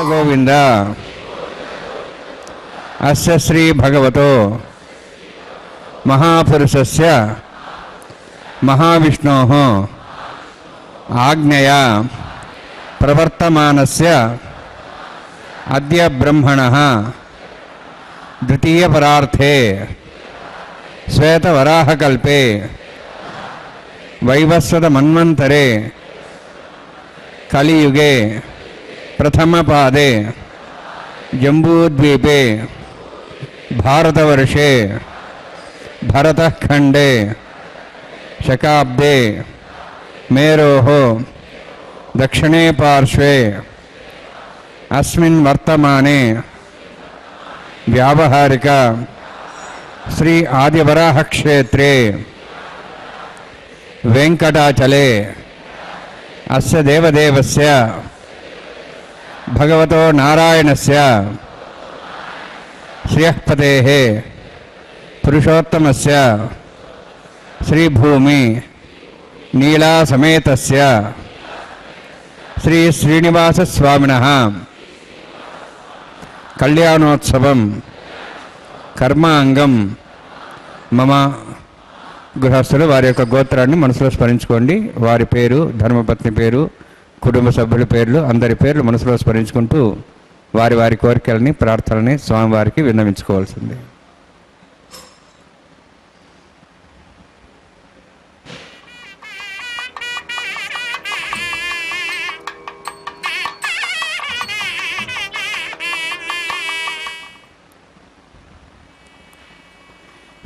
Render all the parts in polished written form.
गोविंद अस्य श्री भगवतो महापुरुषस्य महाविष्णोः आज्ञया प्रवर्तमानस्य अद्य ब्रह्मणः द्वितीय परार्थे श्वेतवराहकल्पे वैवस्वत मन्वन्तरे कलियुगे प्रथम पादे जम्बूद्वीपे भारतवर्षे भरतखण्डे शकाब्दे मेरोः दक्षिणे पार्श्वे अस्मिन् वर्तमाने व्यावहारिक श्री आदिवराह क्षेत्रे वेंकटाचले अस्य देवदेवस्य भगवतो नारायणस्य श्रियःपतेः पुरुषोत्तमस्य श्रीभूमि नीला समेतस्य श्री श्रीनिवासस्वामिनः कल्याणोत्सवं कर्मांगं मम గృహస్థులు వారి యొక్క గోత్రాన్ని మనసులో స్మరించుకోండి. వారి పేరు, ధర్మపత్ని పేరు, కుటుంబ సభ్యుల పేర్లు, అందరి పేర్లు మనసులో స్మరించుకుంటూ వారి వారి కోరికలని, ప్రార్థనని స్వామివారికి విన్నవించుకోవాల్సింది.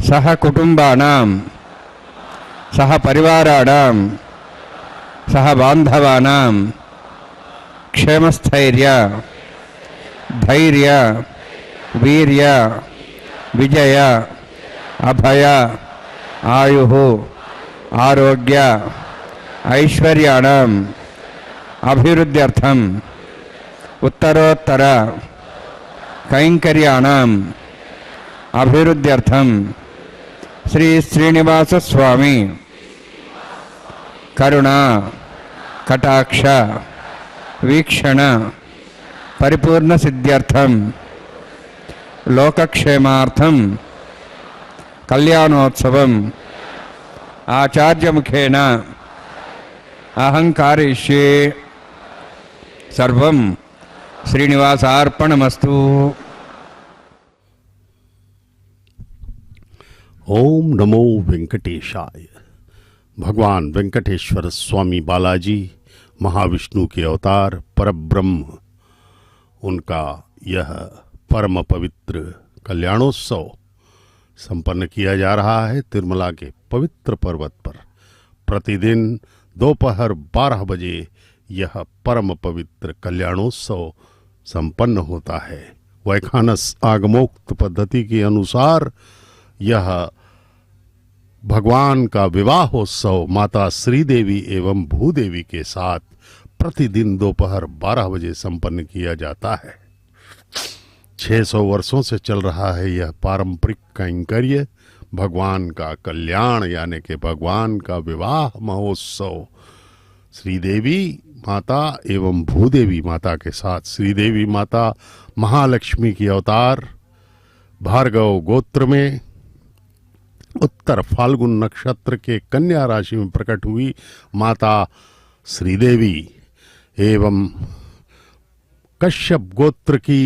సహ కుటుంబానాం सह परिवाराणां सह बांधवानां क्षेमस्थैर्य धैर्य वीर्य विजय अभय आयुः आरोग्य ऐश्वर्याणां अभिवृद्ध्यर्थं उत्तरोत्तर कैंकर्याणां अभिवृद्ध्यर्थं श्री श्रीनिवास स्वामी करुणा कटाक्ष वीक्षण परिपूर्ण सिद्ध्यर्थं लोकक्षेमार्थं कल्याणोत्सवं आचार्य मुखेन अहं कारयिष्ये. सर्वं श्रीनिवासार्पणमस्तु. ओम नमो वेंकटेशाय. भगवान वेंकटेश्वर स्वामी बालाजी महाविष्णु के अवतार परब्रह्म, उनका यह परम पवित्र कल्याणोत्सव संपन्न किया जा रहा है तिरुमला के पवित्र पर्वत पर. प्रतिदिन दोपहर 12 बजे यह परम पवित्र कल्याणोत्सव संपन्न होता है. वैखानस आगमोक्त पद्धति के अनुसार यह भगवान का विवाहोत्सव माता श्रीदेवी एवं भूदेवी के साथ प्रतिदिन दोपहर 12 बजे संपन्न किया जाता है. 600 वर्षों से चल रहा है यह पारंपरिक कैंकर्य भगवान का कल्याण यानी कि भगवान का विवाह महोत्सव. श्रीदेवी माता एवं भूदेवी माता के साथ श्रीदेवी माता महालक्ष्मी की अवतार भार्गव गोत्र में उत्तर फाल्गुन नक्षत्र के कन्या राशि में प्रकट हुई माता श्रीदेवी एवं कश्यप गोत्र की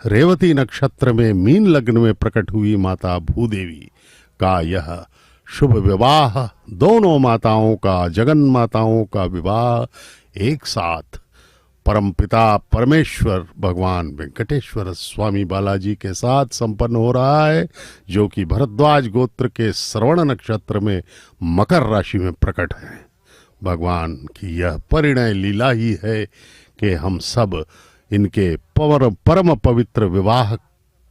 रेवती नक्षत्र में मीन लग्न में प्रकट हुई माता भूदेवी का यह शुभ विवाह, दोनों माताओं का, जगन माताओं का विवाह एक साथ परमपिता परमेश्वर भगवान वेंकटेश्वर स्वामी बालाजी के साथ संपन्न हो रहा है, जो कि भरद्वाज गोत्र के श्रवण नक्षत्र में मकर राशि में प्रकट है. भगवान की यह परिणय लीला ही है कि हम सब इनके परम पवित्र विवाह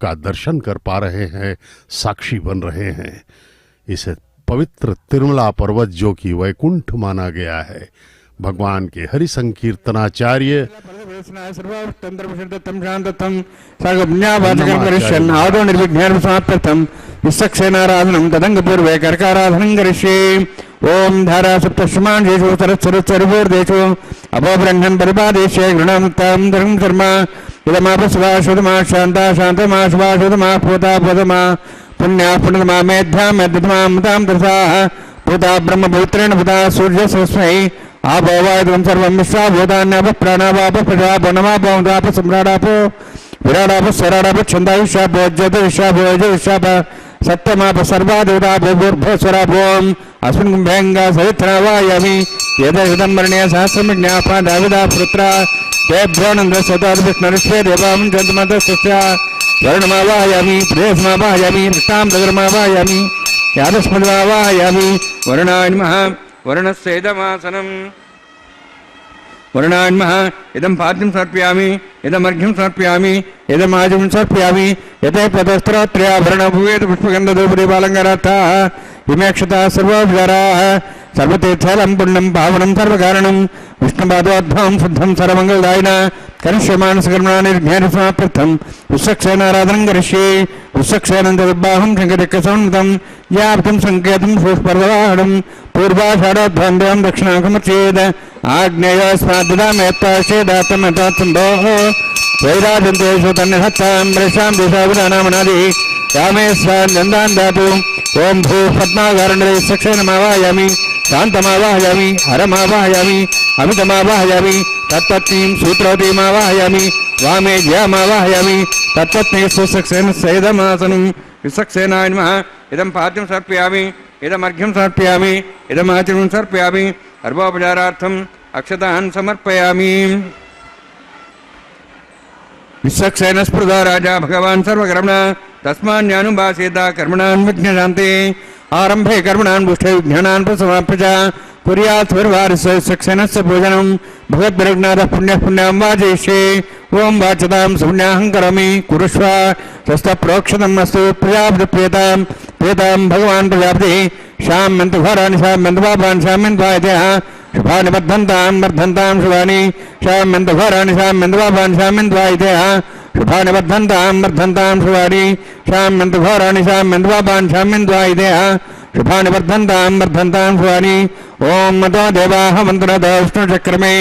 का दर्शन कर पा रहे हैं, साक्षी बन रहे हैं. इस पवित्र तिरुमला पर्वत जो कि वैकुंठ माना गया है, भगवान के हरि संकीर्तनाचार्य ओम धारा सप्तष्मान देशो सरस्वरूर्देशो अपोब्रह्मण परिपादेशे गृणामुक्तां धर्म शर्मा इदमापस्वा शुद्धमा शांता शांतमा शुभा शुद्धमा पूता पूतमा पुण्या पुण्यतमा मेध्या मेध्यतमा मतां दर्शाः पूता ब्रह्मपुत्रेण पूता सूर्य सरस्वै आपो वायुं सर्वं मिश्रा भूतान्याप प्राणावाप प्रजाप नमाप सम्राडाप विराडाप स्वराडाप छन्दायुष्याप ज्योतिषाप ओजविष्याप सत्यमाप सर्वादेवताप भूर्भुवस्वरापोम अस्मिन् कुम्भेङ्गा सवित्रा वायामि एतदं वर्ण्य सहस्रमज्ञापा दाविदा पुत्रा तेभ्यो नन्दस्वताद्विष्णुर्ष्वे देवां जन्तमतस्य वरुणमावाहयामि प्रदेशमावाहयामि कृष्णाम्बरमावाहयामि यादस्मद्मावाहयामि वरुणाय नमः वरुणस्य इदमासनम् वरुणाय नमः इदं पाद्यं समर्पयामि इदमर्घ्यं समर्पयामि इदमाजं समर्पयामि यते पदस्त्रोत्र्याभरणभूयेत पुष्पगन्धधूपदीपालङ्कारार्थाः इमेक्षताः सर्वोपचाराः सर्वतीर्थलं पुण्यं पावनं सर्वकारणं विष्णुपादोद्भवं शुद्धं सर्वमङ्गलदायिन करिष्यमानसकर्मणानिर्ज्ञानसमाप्त्यर्थं विश्वक्सेनाराधनं करिष्ये विश्वक्सेनं तदुर्बाहुं शङ्कचक्रसंहितं याप्तं सङ्केतं पुष्पर्दवाहनं पूर्वाषाढोद्भवं दक्षिणाकमर्चेत् आग्नेयोस्माद्ददामेत्ताश्चेदात्तमेतात्सम्भोः वैराजन्तेषु तन्निहत्तां वृषां दिशाविधानामनादि रामे स्वान् दातु ओं भूः पद्माकारणरे सक्षेनमावाहयामि शान्तमावाहयामि हरमावाहयामि अमितमावाहयामि तत्पत्नीं सूत्रवतीमावाहयामि वामे जयामावाहयामि तत्पत्नी सुसक्षेनस्येदमासनं विसक्षेनाय नमः इदं पाद्यं समर्पयामि इदमर्घ्यं समर्पयामि इदमाचरणं समर्पयामि अर्भोपचारार्थम् अक्षतान् समर्पयामि विश्वक्सेन स्पृधा राजा भगवान् सर्वकर्मणा तस्मान्यानुभासेता कर्मणान् विघ्नशान्ते आरम्भे कर्मणान् पुष्ठे विघ्नान् प्रसमाप्य कुर्यात् सर्वारस्य विश्वक्सेनस्य पूजनं भगवद्विरघ्नाथः पुण्यः पुण्यां वाजयिष्ये ओं वाचतां सुपुण्याहं करोमि कुरुष्व स्वस्तप्रोक्षतम् अस्तु प्रजापतिप्रियतां प्रियतां भगवान् प्रजापतिः शाम्यन्तु घोराणि शाम्यन्तु पापान् शाम्यन्त्वायतः शुभानि वर्धन्तां शुभानि शाम्यन्तु घोराणि शाम्यन्तु पापान् शाम्यन्त्वायतः शुभानि वर्धन्तां शुभानि शाम्यन्तु घोराणि शाम्यन्तु पापान् शाम्यन्त्वायतः शुभानि वर्धन्तां शुभानि ओं मतो देवाः मन्त्रतो विष्णुचक्रमे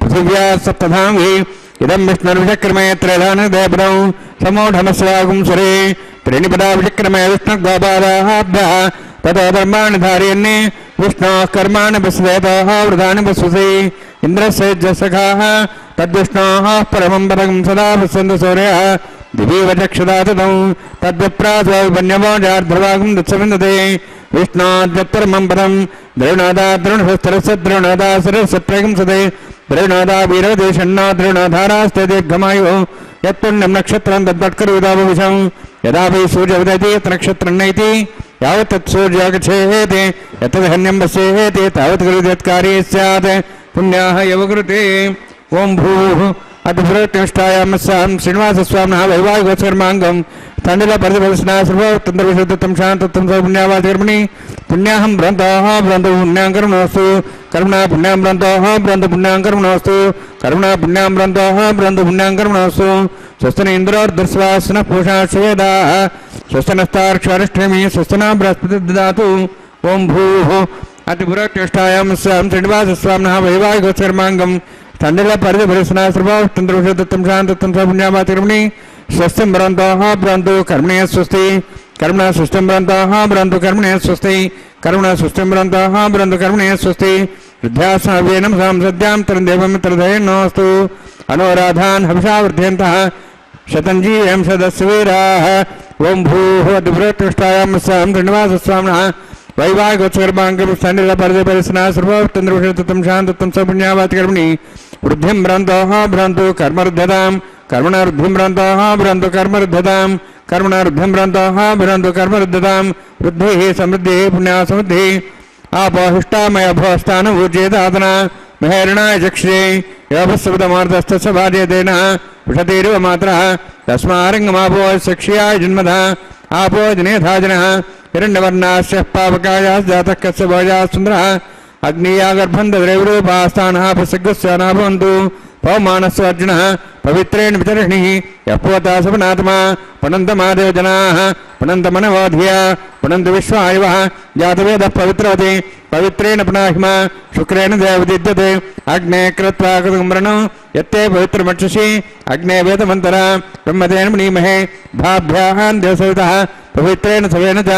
पृथिव्या सप्तधामि इदं विष्णुर्विचक्रमे त्रयधानदेवदौ समूढमस्वागुं सुरे त्रीणि पदा विचक्रमे विष्णुगोपादाभ्यः ततो धर्माणि धारयन्ने विष्णोः कर्माणि पश्येतः वृतानि पश्यसि इन्द्रस्य सखाः तद्विष्णोः परमं पदं सदा पश्यन्तु सूर्यः दिवीव चक्षुषा तदं तद्विप्रासवन्यवोजार्ध्रवागं दत्सविन्दते विष्णोद्यत्तरमं पदं द्रोणादा द्रोणशस्त्रस्य द्रोणादा सरस्वप्रगं सदे द्रोणादा वीरदेशन्ना द्रोणाधारास्ते दीर्घमायुः यत्पुण्यं नक्षत्रं तद्वत्करुदाभविषं यदा वै सूर्योदयति यत् नक्षत्रं नैति यावत् तत्सूर्यागच्छेति यत्तदहन्यं पश्येति तावत् कृत्यत्कार्ये स्यात् पुण्याः एव कृते ओं भूः अद्भुतनिष्ठायामस्यां श्रीनिवासस्वामिनः वैवाहिकोत्सर्माङ्गं तण्डुलपरिपरिस्ना सर्वतन्त्रविशुद्धं शान्तत्वं पुण्यावाचकर्मणि पुण्याहं भ्रन्तः भ्रन्तु पुण्यां कर्मणोऽस्तु कर्मणा पुण्यां भ्रन्तः भ्रन्तु पुण्यां कर्मणोऽस्तु कर्मणा पुण्यां भ्रन्तः भ्रन्तु पुण्यां कर्मणोऽस्तु स्वस्तिन इन्द्रोर्धस्वासनः पूषा श्वेदाः स्वस्तिनस्तार्क्ष्वारिष्ठेमि स्वस्तिना बृहस्पतिः ददातु ओं भूः अतिपुरट्यष्टायां स्यां श्रीनिवासस्वामिनः वैवाहिकोत्सर्माङ्गं तण्डुलपरिपरिस्ना सर्वतन्त्रविशुद्धं शान्तत्वं पुण्यावाचकर्मणि स्वस्तिं भ्रन्तः भ्रन्तु कर्मणे स्वस्ति कर्मणा स्वस्तिं भ्रन्तः भ्रन्तु कर्मणे स्वस्ति कर्मणा स्वस्तिं भ्रन्तः भ्रन्तु कर्मणे स्वस्ति वृद्ध्यास्माभिः नमसां सद्यां तरन्देवमित्रधयन्नोऽस्तु अनोराधान् हविषा वर्धयन्तः शतञ्जीयं सदस्य वीराः ओं भूः अद्भुतनिष्ठायां स्यां श्रीनिवासस्वामिनः वैवाहिकोत्सर्माङ्गं तण्डुलपरिपरिस्ना सर्वतन्त्रविशुद्धं शान्तत्वं पुण्यावाचकर्मणि वृद्धिं भ्रन्तः भ्रन्तु कर्मरुद्धतां कर्मणारुद्धिं भ्रन्तः भ्रन्तु कर्मरुद्धतां कर्मणारुद्धिं भ्रन्तः भ्रन्तु कर्मरुद्धतां वृद्धिः समृद्धिः पुण्या समृद्धिः आपोहिष्टामयभोस्थानभूचेतातना महेरणाय चक्षुरे योभस्वतमार्दस्तस्य भार्यतेन विषतिरिव मात्रः तस्मारङ्गमापो चक्ष्याय जन्मधः आपो जनेथाजनः हिरण्यवर्णास्य पावकायाः कस्य भोजाः सुन्दरः अग्निया गर्भं दद्रैवरूपास्थानः प्रसिद्धस्याना भवन्तु पवमानस्य अर्जुनः पवित्रेण वितर्षणिः यपोता सपनात्मा पुनन्तमादेव जनाः पुनन्तमनवोधिया पुनन्तु विश्वायवः जातवेदः पवित्रवति पवित्रेण पुनाहिमा शुक्रेण देवदिद्यते अग्ने कृत्वा कृतुम्रणो यत्ते पवित्रमक्षसि अग्ने वेदमन्तरा ब्रह्मतेन पुनीमहे भाभ्याः देवसवितः पवित्रेण सवेन च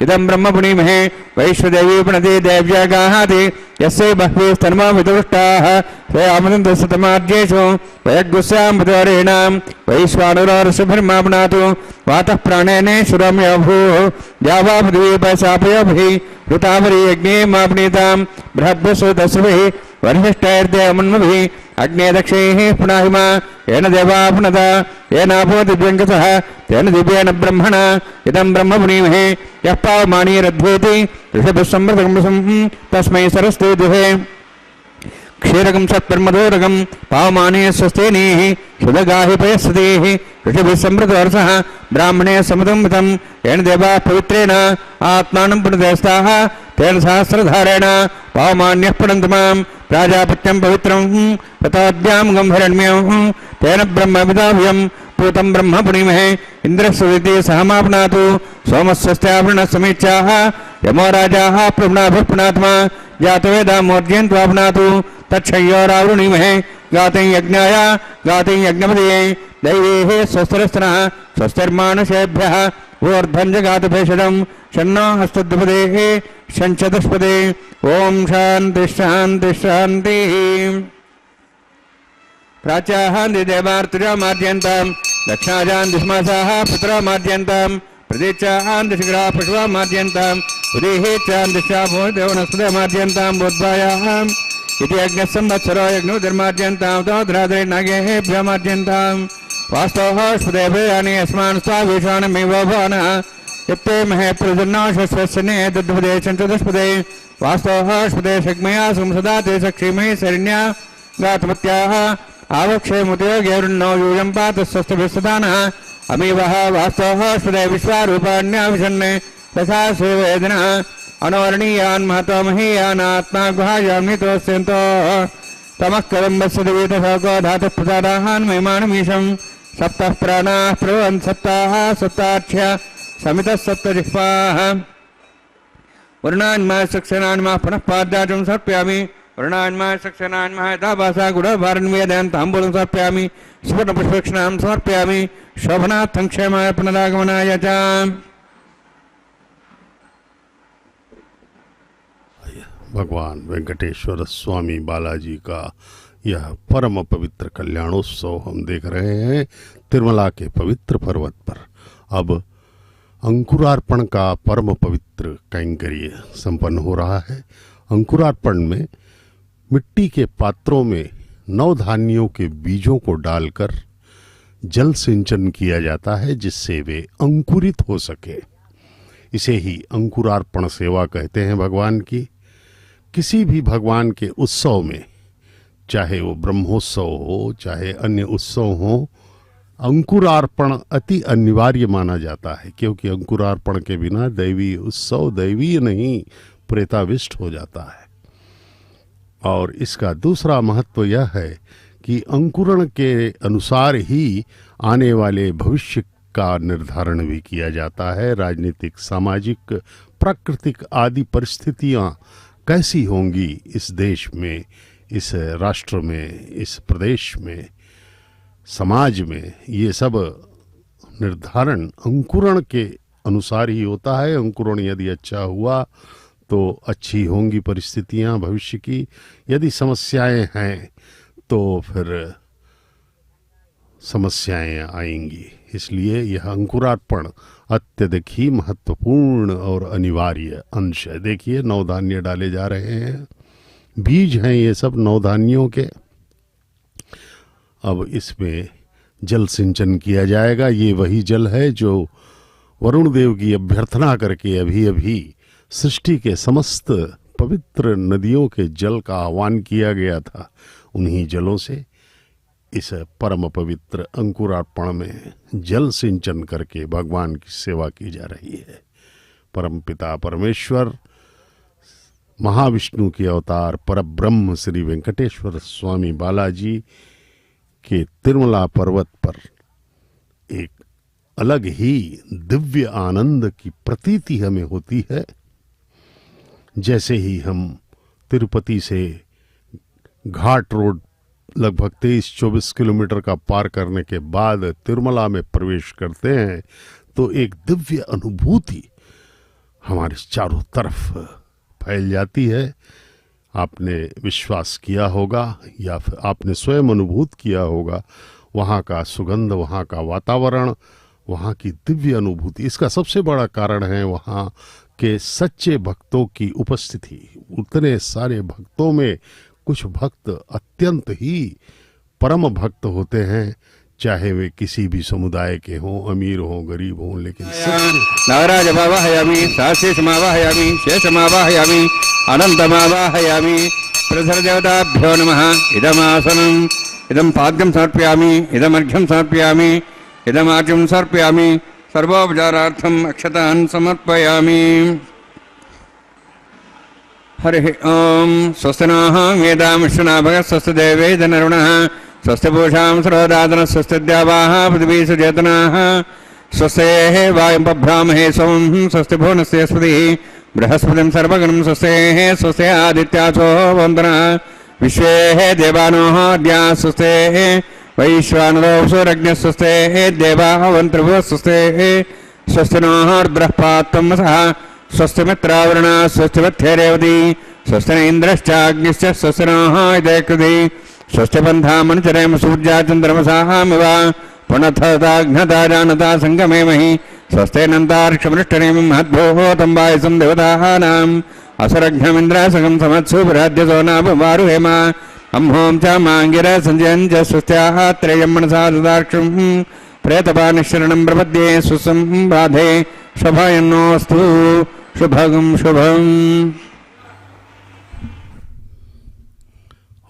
इदं ब्रह्म पुनीमहे वैश्वदेवी पुनति देव्या गाहाति यस्य बह्वीस्तन्मा विदुष्टाः स्वयामनन्दशतमार्जेषु वयग्गुस्यां बुधवरेणां वैश्वानुरारसभिर्मा पुनातु वातः प्राणेन शुरम्यभूः द्यावा पृथिवीपशापयोभिः ऋतावरी यज्ञे मा पुनीतां बृहद्भ्यसुदस्रुभिः वरिष्ठैर्देवमन्मभिः अग्ने दक्षैः पुनाहिमा येन देवा पुनता येनापो दिव्यङ्कसः तेन दिव्येन ब्रह्मणा इदं ब्रह्म पुनीमहे यः पावमानीरध्वेति ऋषभिः संवृतकं तस्मै सरस्ते दुहे क्षीरकं सत्परमदोरकं पावमाने स्वस्तेनेः शुभगाहि पयस्तेः ऋषभिः संवृतवर्षः ब्राह्मणे समदम्बितं येन देवाः पवित्रेण आत्मानं पुनदेस्ताः तेन सहस्रधारेण पावमान्यः पुनन्तु मां प्राजापत्यं पवित्रं प्रताद्यां गंभीरण्यं तेन ब्रह्मविदाभ्यं पूतं ब्रह्म पुनीमहे इन्द्रस्वदिति सहमापनातु सोमस्वस्त्यावृणः समीच्याः यमो राजाः प्रभुनाभिः पुनात्मा जातवेदा मोर्जयन्त्वापनातु तच्छय्योरावृणीमहे गातिं यज्ञाय गातिं यज्ञपदये दैवेः स्वस्तिरस्तनः स्वस्तिर्मानुषेभ्यः ऊर्ध्वञ्जगातभेषजं शन्नो हस्तद्विपदेः शञ्चतुष्पदे ॐ शान्तिः शान्तिः शान्तिः प्राच्याः देवार्तुजामाद्यन्तां दक्षिणाजां दिश्मासाः पुत्रामाद्यन्तां प्रदेशां दिशग्राः पशुवामाद्यन्तां उदेहे चां दिशा भूदेवनस्पदमाद्यन्तां बोद्धायाम् इति यज्ञः संवत्सरो यज्ञो धर्माद्यन्तां तोद्रादरे नागेभ्यमाद्यन्तां वास्तवः स्पदेभयानि अस्मान् स्वावेशानमेव भवनः यत्ते महे प्रजन्नाशस्वस्यने तद्वदे चञ्चदस्पदे वास्तवः स्पदे शग्मया संसदा ते सक्षीमहि शरण्या गातमत्याः आवक्षेमुदयोगेरुन्नो यूयं पात स्वस्तिभिस्सदानः अमीवः वास्तवः स्पदे विश्वारूपाण्याविशन्ने तथा सेवेदनः अनोरणीयान् महतो महीयान् आत्मा गुहायान्वितोऽस्यन्तो तमः कदम्बस्य दिवीतशोको धातुः प्रसादाहान् महिमानमीशं सप्तः प्राणाः प्रभवन् सप्ताः सप्ताख्य समितः सप्तजिह्वाः वर्णान्माः सक्सेनान्माः पुनः पाद्याचं समर्पयामि वर्णान्माः सक्सेनान्माः यथाभासा गुणभारन्वेदयन् ताम्बूलं समर्पयामि सुवर्णपुष्पक्षणां समर्पयामि शोभनार्थं क्षेमाय पुनरागमनाय च भगवान वेंकटेश्वर स्वामी बालाजी का यह परम पवित्र कल्याणोत्सव हम देख रहे हैं तिरुमला के पवित्र पर्वत पर। अब अंकुरार्पण का परम पवित्र कैंकर्य संपन्न हो रहा है। अंकुरार्पण में मिट्टी के पात्रों में नवधान्यों के बीजों को डालकर जल सिंचन किया जाता है जिससे वे अंकुरित हो सके। इसे ही अंकुरार्पण सेवा कहते हैं भगवान की। किसी भी भगवान के उत्सव में, चाहे वो ब्रह्मोत्सव हो चाहे अन्य उत्सव हो, अंकुरार्पण अति अनिवार्य माना जाता है, क्योंकि अंकुरार्पण के बिना दैवी उत्सव दैवीय नहीं प्रेताविष्ट हो जाता है। और इसका दूसरा महत्व यह है कि अंकुरण के अनुसार ही आने वाले भविष्य का निर्धारण भी किया जाता है। राजनीतिक, सामाजिक, प्राकृतिक आदि परिस्थितियां कैसी होंगी इस देश में, इस राष्ट्र में, इस प्रदेश में, समाज में, ये सब निर्धारण अंकुरण के अनुसार ही होता है। अंकुरण यदि अच्छा हुआ तो अच्छी होंगी परिस्थितियां भविष्य की, यदि समस्याएं हैं तो फिर समस्याएं आएंगी। इसलिए यह अंकुरार्पण अत्यधिक ही महत्वपूर्ण और अनिवार्य अंश है। देखिए नवधान्य डाले जा रहे हैं, बीज हैं ये सब नवधान्यों के। अब इसमें जल सिंचन किया जाएगा। ये वही जल है जो वरुण देव की अभ्यर्थना करके अभी अभी सृष्टि के समस्त पवित्र नदियों के जल का आह्वान किया गया था। उन्हीं जलों से इस परम पवित्र अंकुरार्पण में जल सिंचन करके भगवान की सेवा की जा रही है। परमपिता परमेश्वर महाविष्णु के अवतार परब्रह्म श्री वेंकटेश्वर स्वामी बालाजी के तिरुमला पर्वत पर एक अलग ही दिव्य आनंद की प्रतीति हमें होती है। जैसे ही हम तिरुपति से घाट रोड लगभग 23-24 किलोमीटर का पार करने के बाद तिरुमला में प्रवेश करते हैं तो एक दिव्य अनुभूति हमारे चारों तरफ फैल जाती है। आपने विश्वास किया होगा या फिर आपने स्वयं अनुभूत किया होगा वहाँ का सुगंध, वहाँ का वातावरण, वहाँ की दिव्य अनुभूति। इसका सबसे बड़ा कारण है वहाँ के सच्चे भक्तों की उपस्थिति। उतने सारे भक्तों में कुछ भक्त अत्यंत ही परम भक्त होते हैं चाहे वे किसी भी समुदाय के हों, अमीर हों, गरीब हों, लेकिन नागराजमावाहयामि साशेषमावाहयामि शेषमावाहयामि अनन्तमावाहयामि प्रसरदेवताभ्यो नमः। इदमासनम् इदं पाद्यं समर्पयामि, इदमर्घ्यं समर्पयामि, इदमार्घ्यं समर्पयामि, सर्वोपचारार्थम् अक्षतान् समर्पयामि। हरिः ॐ। स्वस्ति नः वेदां विश्वनाभः स्वस्ति देवे जनरुणः स्वस्ति पूषां सर्वदातनः स्वस्ति द्यावाः पृथिवी सुचेतनाः स्वस्तेः वायुं बभ्रामहे सोमं स्वस्ति भुवनस्य स्पतिः बृहस्पतिं सर्वगणं स्वस्तेः स्वस्ति आदित्यासो वन्दनः विश्वेः देवानोः अद्या स्वस्तेः वैश्वानरो सूरज्ञः स्वस्तेः देवावन्त्रिभुवः स्वस्तेः स्वस्ति नः रुद्रः पात्वं वसः स्वस्ति मित्रावरुणः स्वस्ति वत्थेरेवती स्वस्ति न इन्द्रश्चाग्निश्च स्वस्ति नः इदेकृति स्वस्ति पन्थामनुचरेम सूर्या चन्द्रमसामिव पुनः जानता संगमे महि स्वस्ते नन्तार्क्षमृष्टनेमि महद्भोः वायुसं देवतानाम् असुरघ्नमिन्द्रासकं समत्सु बृहद्यसो नापवारुहेम अम्हों च माङ्गिर सञ्जयं च स्वस्त्याः त्रयं मनसा ददाक्षुं प्रेतपानिशरणं प्रपद्ये सुसं बाधे शुभयन्नोऽस्तु शुभगं शुभम्।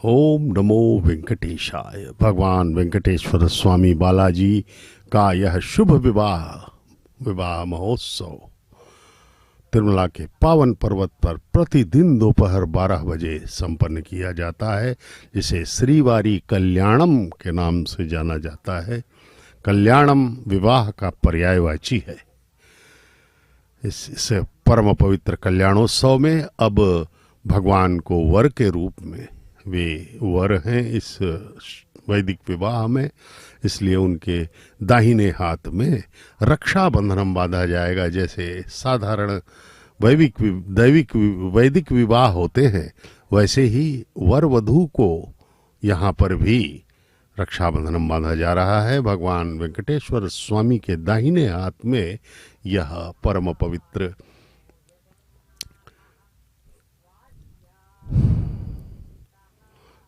ओम नमो वेंकटेशाय। भगवान वेंकटेश्वर स्वामी बालाजी का यह शुभ विवाह महोत्सव तिरुमला के पावन पर्वत पर प्रतिदिन दोपहर 12 बजे संपन्न किया जाता है, जिसे श्रीवारी कल्याणम के नाम से जाना जाता है। कल्याणम विवाह का पर्यायवाची है। इस परम पवित्र कल्याणोत्सव में अब भगवान को वर के रूप में, वे वर हैं इस वैदिक विवाह में, इसलिए उनके दाहिने हाथ में रक्षा बंधनम बांधा जाएगा। जैसे साधारण वैदिक विवाह होते हैं, वैसे ही वर वधू को यहाँ पर भी रक्षाबंधनम बांधा जा रहा है। भगवान वेंकटेश्वर स्वामी के दाहिने हाथ में यह परम पवित्र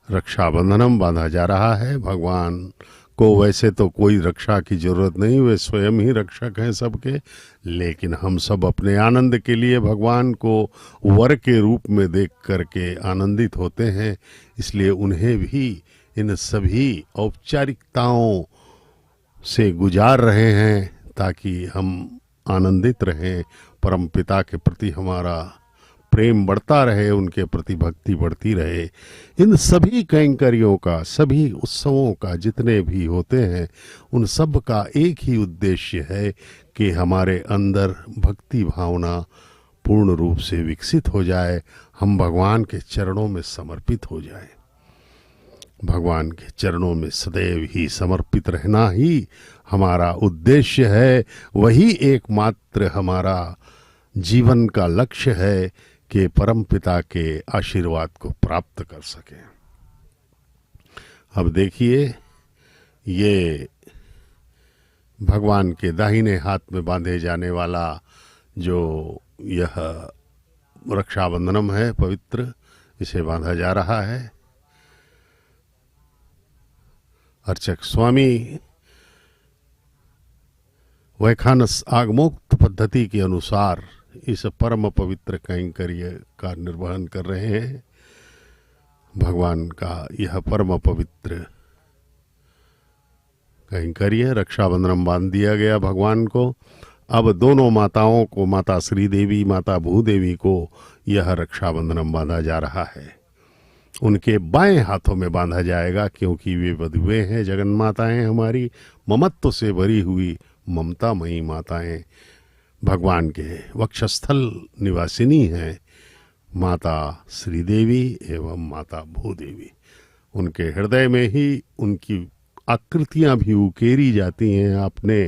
रक्षाबंधनम बांधा जा रहा है। भगवान को वैसे तो कोई रक्षा की जरूरत नहीं, वे स्वयं ही रक्षक हैं सबके, लेकिन हम सब अपने आनंद के लिए भगवान को वर के रूप में देख करके आनंदित होते हैं, इसलिए उन्हें भी इन सभी औपचारिकताओं से गुजार रहे हैं ताकि हम आनंदित रहें, परम पिता के प्रति हमारा प्रेम बढ़ता रहे, उनके प्रति भक्ति बढ़ती रहे। इन सभी कैंकर्यों का, सभी उत्सवों का, जितने भी होते हैं, उन सब का एक ही उद्देश्य है कि हमारे अंदर भक्ति भावना पूर्ण रूप से विकसित हो जाए, हम भगवान के चरणों में समर्पित हो जाएं। भगवान के चरणों में सदैव ही समर्पित रहना ही हमारा उद्देश्य है। वही एकमात्र हमारा जीवन का लक्ष्य है कि परम पिता के आशीर्वाद को प्राप्त कर सकें। अब देखिए, ये भगवान के दाहिने हाथ में बांधे जाने वाला जो यह रक्षाबंधनम है पवित्र, इसे बांधा जा रहा है। अर्चक स्वामी वैखानस आगमोक्त पद्धति के अनुसार इस परम पवित्र कैंकर्य का निर्वहन कर रहे हैं। भगवान का यह परम पवित्र कैंकर्य रक्षाबंधनम बांध दिया गया भगवान को। अब दोनों माताओं को, माता श्री देवी, माता भूदेवी को यह रक्षाबंधनम बांधा जा रहा है। उनके बाएं हाथों में बांधा जाएगा, क्योंकि वे वधुएं हैं, जगन माताएं, हमारी ममत्व से भरी हुई ममतामयी माताएं, भगवान के वक्षस्थल निवासिनी हैं माता श्रीदेवी एवं माता भूदेवी। उनके हृदय में ही उनकी आकृतियां भी उकेरी जाती हैं। आपने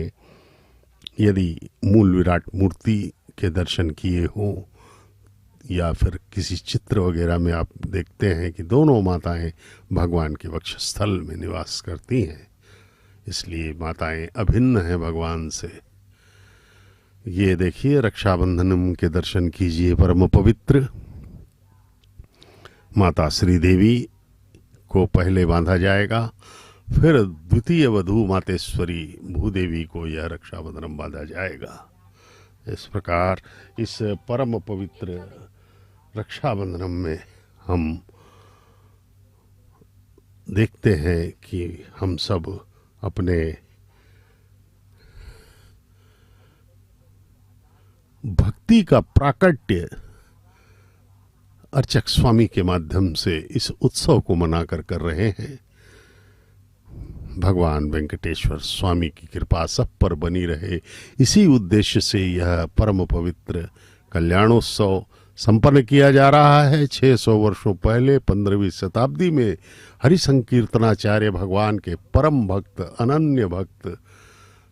यदि मूल विराट मूर्ति के दर्शन किए हों या फिर किसी चित्र वगैरह में आप देखते हैं कि दोनों माताएं भगवान के वक्षस्थल में निवास करती हैं, इसलिए माताएं अभिन्न हैं भगवान से। ये देखिए, रक्षाबंधनम के दर्शन कीजिए। परम पवित्र माता श्री देवी को पहले बांधा जाएगा, फिर द्वितीय वधू मातेश्वरी भूदेवी को यह रक्षाबंधन बांधा जाएगा। इस प्रकार इस परम पवित्र रक्षाबंधन में हम देखते हैं कि हम सब अपने भक्ति का प्राकट्य अर्चक स्वामी के माध्यम से इस उत्सव को मनाकर कर रहे हैं। भगवान वेंकटेश्वर स्वामी की कृपा सब पर बनी रहे, इसी उद्देश्य से यह परम पवित्र कल्याणोत्सव संपन्न किया जा रहा है। 600 वर्षों पहले 15वीं शताब्दी में हरि संकीर्तनाचार्य भगवान के परम भक्त, अनन्य भक्त,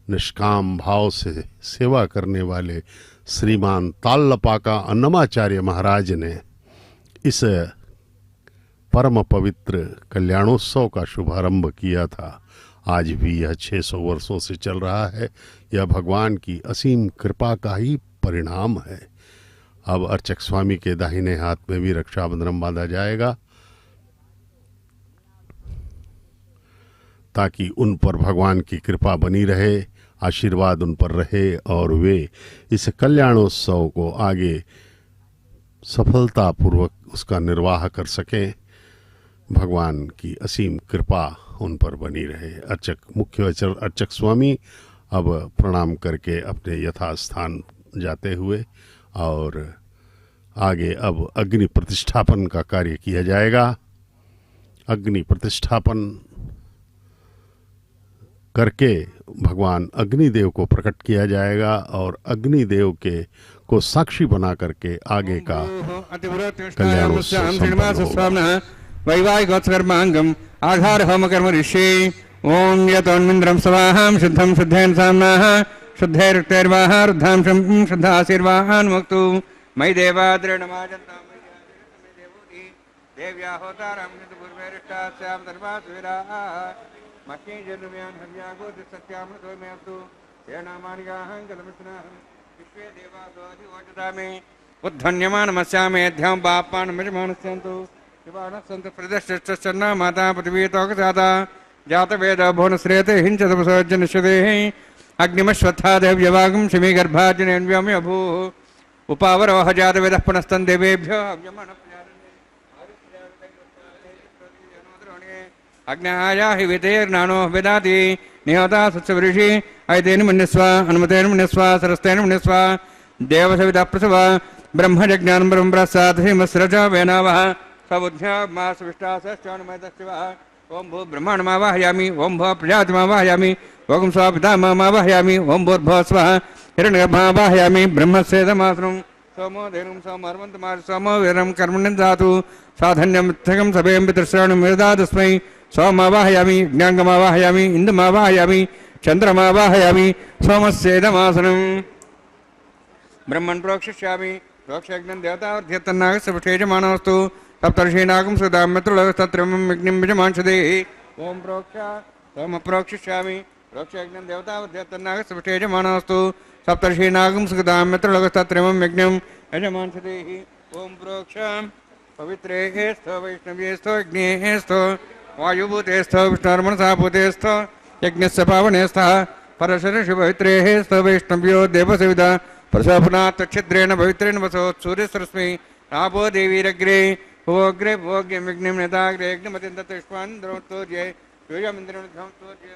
निष्काम भाव से सेवा करने वाले श्रीमान ताल्लपाका अन्नमाचार्य महाराज ने इस परम पवित्र कल्याणोत्सव का शुभारंभ किया था। आज भी यह 600 वर्षों से चल रहा है। यह भगवान की असीम कृपा का ही परिणाम है। अब अर्चक स्वामी के दाहिने हाथ में भी रक्षाबंधन बांधा जाएगा ताकि उन पर भगवान की कृपा बनी रहे, आशीर्वाद उन पर रहे और वे इस कल्याणोत्सव को आगे सफलतापूर्वक उसका निर्वाह कर सकें। भगवान की असीम कृपा उन पर बनी रहे। मुख्य अर्चक स्वामी अब प्रणाम करके अपने यथास्थान जाते हुए और आगे अब अग्नि प्रतिष्ठापन का कार्य किया जाएगा। अग्नि प्रतिष्ठापन करके भगवान अग्निदेव को प्रकट किया जाएगा और अग्निदेव को साक्षी बना करके आगे का कल्याणोत्सव संपन्न होगा। वैवाहिकोत्सर्मांगम आधार होम कर्म ऋषि ओम यतोन्मिन्द्रम स्वाहाम शुद्धम शुद्धेन सामनाः शुद्धैरुक्तैर्वाह रुद्धां शं शुद्धाशीर्वाहान् मुक्तु मयि देवाद्रेणमाजन्तां देव्या होतारं पूर्वेरिष्टास्यां धर्मासुराः मह्ये जन्म्यान् हव्यागोति सत्यामृतो मे अस्तु तेनामानिगाहं गलमित्नाहं विश्वे देवासो अधिवोचतामे उद्धन्यमानमस्यामे ध्यां बापान्मजमानस्यन्तु शिवानस्सन्तु प्रदश्चन्ना माता पृथिवीतोकजाता जातवेद भुवनश्रेते हिंचतपसोज्जनश्रुतेः अग्निमश्वत्था देव्यवागं शमी गर्भार्जुनेन्व्योम्य भूः उपावरोह जातवेदः पुनस्तन् देवेभ्यो अग्न्याया हि वितेर्नानो वेदाति निहता सत्सवृषि ऐतेन मन्यस्व अनुमतेन मन्यस्व सरस्तेन मन्यस्व देवसविता प्रसव ब्रह्मजज्ञानं ब्रह्मप्रसाद हिमस्रज वेनावः सबुद्ध्या मासविष्टासश्चानुमयतस्यवः ओम भू ब्रह्माण्डमावाहयामि ओम भू प्रजातिमावाहयामि ओम स्व पितामहमावाहयामि ओम भूर्भुवः स्वः हिरण्यगर्भमावाहयामि ब्रह्मस्येदमासनं सोमो धेनुं सोमर्वन्तमार् सोमो वीरं कर्मणि ददातु साधन्यमित्थकं सभेयं पितृश्रेणुं वेदादस्मै सोमावाहयामि ज्ञाङ्गमावाहयामि इन्दुमावाहयामि चन्द्रमावाहयामि सोमस्येदमासनं ब्रह्मन् प्रोक्षिष्यामि प्रोक्षयज्ञं देवतावर्ध्यतन्नागस्यपुष्टेजमानोऽस्तु सप्तर्षीणागं सुदाम्यत्रुलगस्तत्रिमं विघ्निं विजमांशदेः ओम प्रोक्ष सोम प्रोक्षिष्यामि प्रोक्षयज्ञं देवतावर्ध्यतन्नागस्यपुष्टेजमानोऽस्तु सप्तर्षीणागं सुदाम्यत्रुलगस्तत्रिमं विघ्निं यजमांशदेः ओम प्रोक्ष पवित्रेः स्थो वैष्णव्ये स्थो यज्ञेः स्थो वायुभूते स्थो विष्णुर्मनसाभूते यज्ञस्य पावने स्थः परशुऋषि पवित्रेः स्थो वैष्णव्यो देवसविदा प्रसोपनात् छिद्रेण पवित्रेण वसोत् सूर्यसरस्मै आपो देवीरग्रे भोग्रे भोग्यं विघ्निं नेताग्रे यज्ञमतिन्दतुष्पान्द्रोत्तोर्ये योजमिन्द्रनुध्वंस्तोर्ये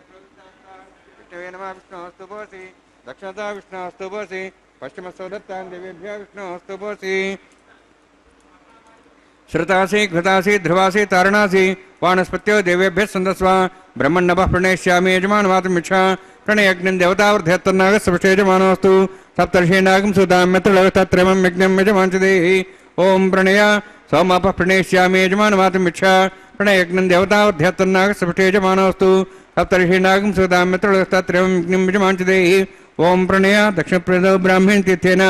विष्णवे नमः विष्णोऽस्तु भवसि दक्षिणता विष्णोऽस्तु भवसि पश्चिमसौदत्तां देवेभ्यः विष्णोऽस्तु भवसि श्रुतासि घृतासि ध्रुवासि तारणासि वानस्पत्यो देवेभ्यः सन्दस्व ब्रह्मण्डपः प्रणेष्यामि यजमानमातुमिच्छा प्रणयज्ञं देवतावर्ध्यत्तन्नागस्यपुष्टेजमानोऽस्तु सप्तर्षीणागं सुदाम्यत्रुलगस्तत्रिमं यज्ञं यजमांशदेः ओम प्रणय सोमापः प्रणेष्यामि यजमानमातुमिच्छा प्रणयज्ञं देवतावर्ध्यत्तन्नागस्यपुष्टेजमानोऽस्तु सप्तर्षीणागं सुदाम्यत्रुलगस्तत्रिमं यज्ञं यजमांशदेः ओम प्रणय दक्षिणप्रदो ब्राह्मण तीर्थेन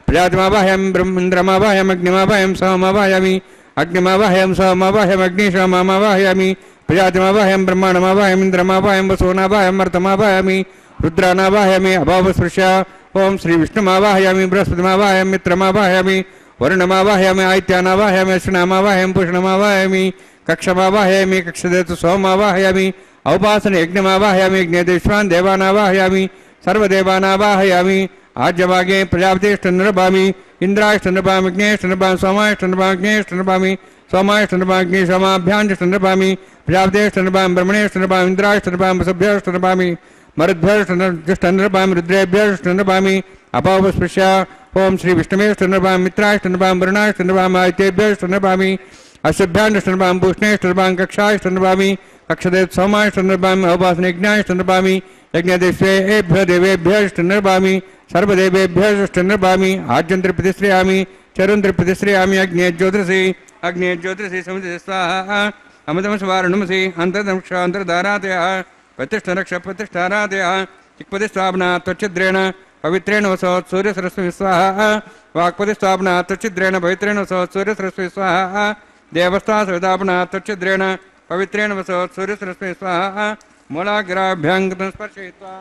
प्रजातिमावाहयामि ब्रह्मेन्द्रमावाहयामि अग्निमावाहयामि सोममावाहयामि अग्निमावाहयामि सोममावाहयामि अग्निशोममावाहयामि प्रजातिमावाहयामि ब्रह्माण्डमावाहयामि इन्द्रमावाहयामि वसुनावाहयामि मर्तमावाहयामि रुद्रानावाहयामि अभावस्पृश्य ओम श्री विष्णुमावाहयामि बृहस्पतिमावाहयामि मित्रमावाहयामि वरुणमावाहयामि आदित्यानावाहयामि अश्विनामावाहयामि पूषणमावाहयामि कक्षमावाहयामि कक्षदेतु सोममावाहयामि औपासन यज्ञमावाहयामि यज्ञेदेश्वान् देवानावाहयामि सर्वदेवानावाहयामि आज्यभागे प्रजापतिष्ठन्नरभामि इन्द्रायष्ठन्नभामि अग्नेष्ठन्नभामि सोमायष्ठन्नभामि सोमायष्ठन्नभामि सोमाभ्याञ्जष्ठन्नभामि प्रजापतिष्ठन्नभामि ब्रह्मणेष्ठन्नभामि इन्द्रायष्ठन्नभामि वसुभ्यष्ठन्नभामि मरुद्भ्यष्ठन्नभामि रुद्रेभ्यष्ठन्नभामि अपावस्पृश्य ओम श्री विष्णुमेष्ठन्नभामि मित्रायष्ठन्नभामि वरुणायष्ठन्नभामि आदित्येभ्यष्ठन्नभामि अश्वभ्याण्डष्ठन्नभामि पूष्णेष्ठन्नभामि कक्षायष्ठन्नभामि कक्षदेव सोमायष्ठन्नभामि अवपासनयज्ञायष्ठन्नभामि यज्ञदेवेभ्यो देवेभ्यष्ठन्नभामि सर्वदेवेभ्यष्ठन्नभामि आज्यन्त्रिप्रतिश्रयामि चरुन्त्रिप्रतिश्रयामि अग्ने ज्योतिषि समिति स्वाहा अमृतमस्वारणमसि अन्तर्दंक्षान्तर्धारातयः प्रतिष्ठरक्षप्रतिष्ठारातयः चिक्पतिस्थापना त्वच्छिद्रेण पवित्रेण वसोत् सूर्यसरस्वती स्वाहा वाक्पतिस्थापना त्वच्छिद्रेण पवित्रेण वसोत् सूर्यसरस्वती स्वाहा देवस्था सवितापना त्वच्छिद्रेण पवित्रेण वसोत् सूर्यसरस्वती स्वाहा मूलाग्राभ्यङ्गतं स्पर्शयित्वा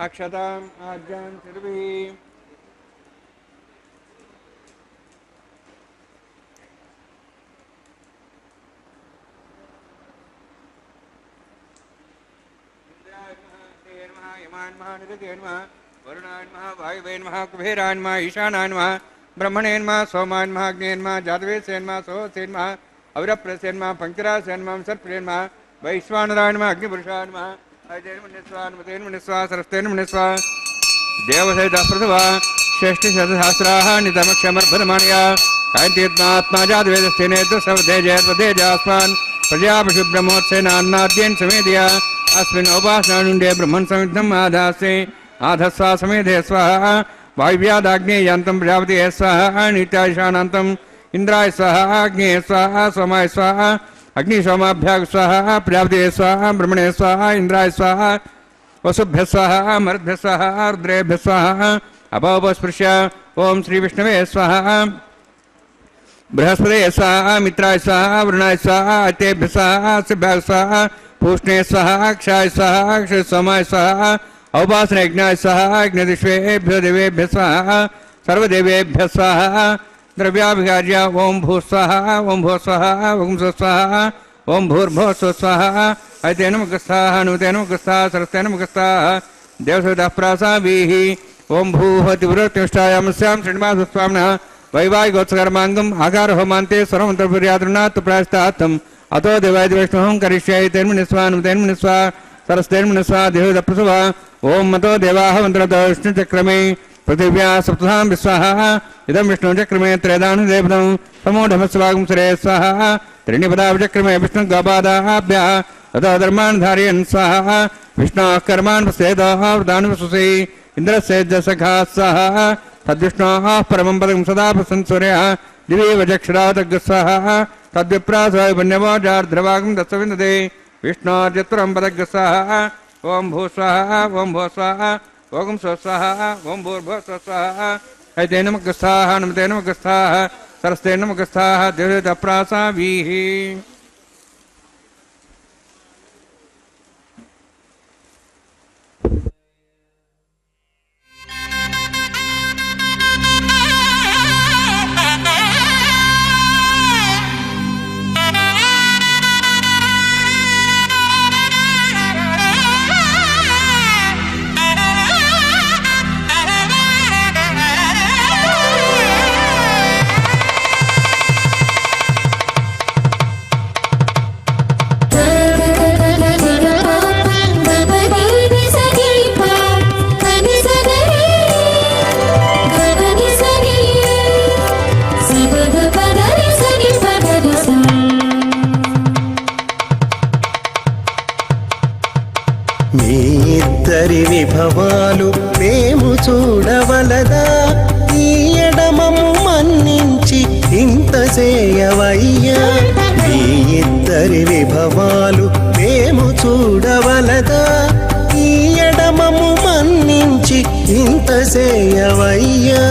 अक्षताम् आज्ञां शिरभिः वरुणान्मः वायुवेन्मः कुबेरान्मः ईशानान्मः ब्रह्मणेन्मः सोमान्मः अग्नेन्मः जातवेसेन्मः सोसेन्मः अविरप्रसेन्मः पंचरासेन्मः सर्प्रेन्मः वैश्वानरान्मः अग्निपुरुषान्मः अजयन्मनिस्वान्मतेन्मनिस्वा सरस्तेन्मनिस्वा देवसहितप्रसवा षष्टिशतसहस्राः नितमक्षमर्भरमाणया कायन्तीत्मात्मा जातवेदस्तेनेतुसवधेजयत्वधेजास्मान् प्रजापशु ब्रह्मोत्सेनान्नाद्येन समेदया अस्मिन् उपासनानुण्डे ब्रह्मन् समिद्धम् आधासे आधस्वा समेधे स्वाहा वायुव्यादाग्नेयान्तं प्रजापते स्वाहा नित्यायशानान्तम् इन्द्राय स्वाहा अग्नेय स्वाहा सोमाय स्वाहा अग्निसोमाभ्याग स्वाहा प्रजापते स्वाहा ब्रह्मणे स्वाहा इन्द्राय स्वाहा वसुभ्य स्वाहा मरुद्भ्य स्वाहा रुद्रेभ्य स्वाहा अपोपस्पृश्य ओम श्री विष्णवे स्वाहा बृहस्पते स्वाहा मित्राय स्वाहा वरुणाय स्वाहा अतेभ्य स्वाहा सिभ्याय स्वाहा पूष्णे स्वाहा क्षाय स्वाहा क्षय सोमाय स्वाहा औपासन यज्ञाय स्वाहा यज्ञदिष्वेभ्यो देवेभ्य स्वाहा सर्वदेवेभ्य स्वाहा द्रव्याभिकार्य ओम भू स्वाहा ओम भो स्वाहा ओम स्व स्वाहा ओम भूर्भो स्व स्वाहा ऐतेन मुखस्थाः अनुतेन मुखस्थाः सरस्तेन मुखस्थाः देवसवितः प्रासाभिः ओम भूहति पुरोत्तिष्ठायामस्यां श्रीनिवासस्वामिनः वैवाहिकोत्सकर्माङ्गम् आकार होमान्ते सर्वमन्त्रपुर्यातृणात् प्रायश्चित्तम् अतो देवाय वैष्णवं करिष्ये तेन्मनिस्वा सरस्तेन्मनिस्वा देवदप्रसवा ओम मतो देवाः मन्त्रतो विष्णुचक्रमे पृथिव्या सप्तधां विस्वाहा इदं विष्णुचक्रमे त्रयदानुदेवतं समूढमस्वागं सरे स्वाहा त्रीणिपदाचक्रमे विष्णुगोपादाभ्यः ततो धर्मान् धारयन् स्वाहा विष्णोः कर्मान् वसेदः वृतान् वसुषे इन्द्रस्य जसखा स्वाहा तद्विष्णोः परमं पदं सदा प्रसन् सूर्यः दिवे वजक्षरातग् स्वाहा तद्विप्रासाय वन्यवाजार्द्रवागं दत्सविन्दते विष्णोर्यत्वरं पदग् स्वाहा ओम भू स्वाहा ओम भो स्वाहा ओम स्व स्वाहा ओम भूर्भुवः स्व स्वाहा ऐतेन मुखस्थाः नमतेन मुखस्थाः सरस्तेन मुखस्थाः देवताप्रासाभिः విభవాలు మేము చూడవలదా ఈ ఎడమము మన్నించి ఇంత చేయవయ్యా మీ ఇద్దరి విభవాలు మేము చూడవలదా ఈ ఎడమము మన్నించి ఇంత చేయవయ్యా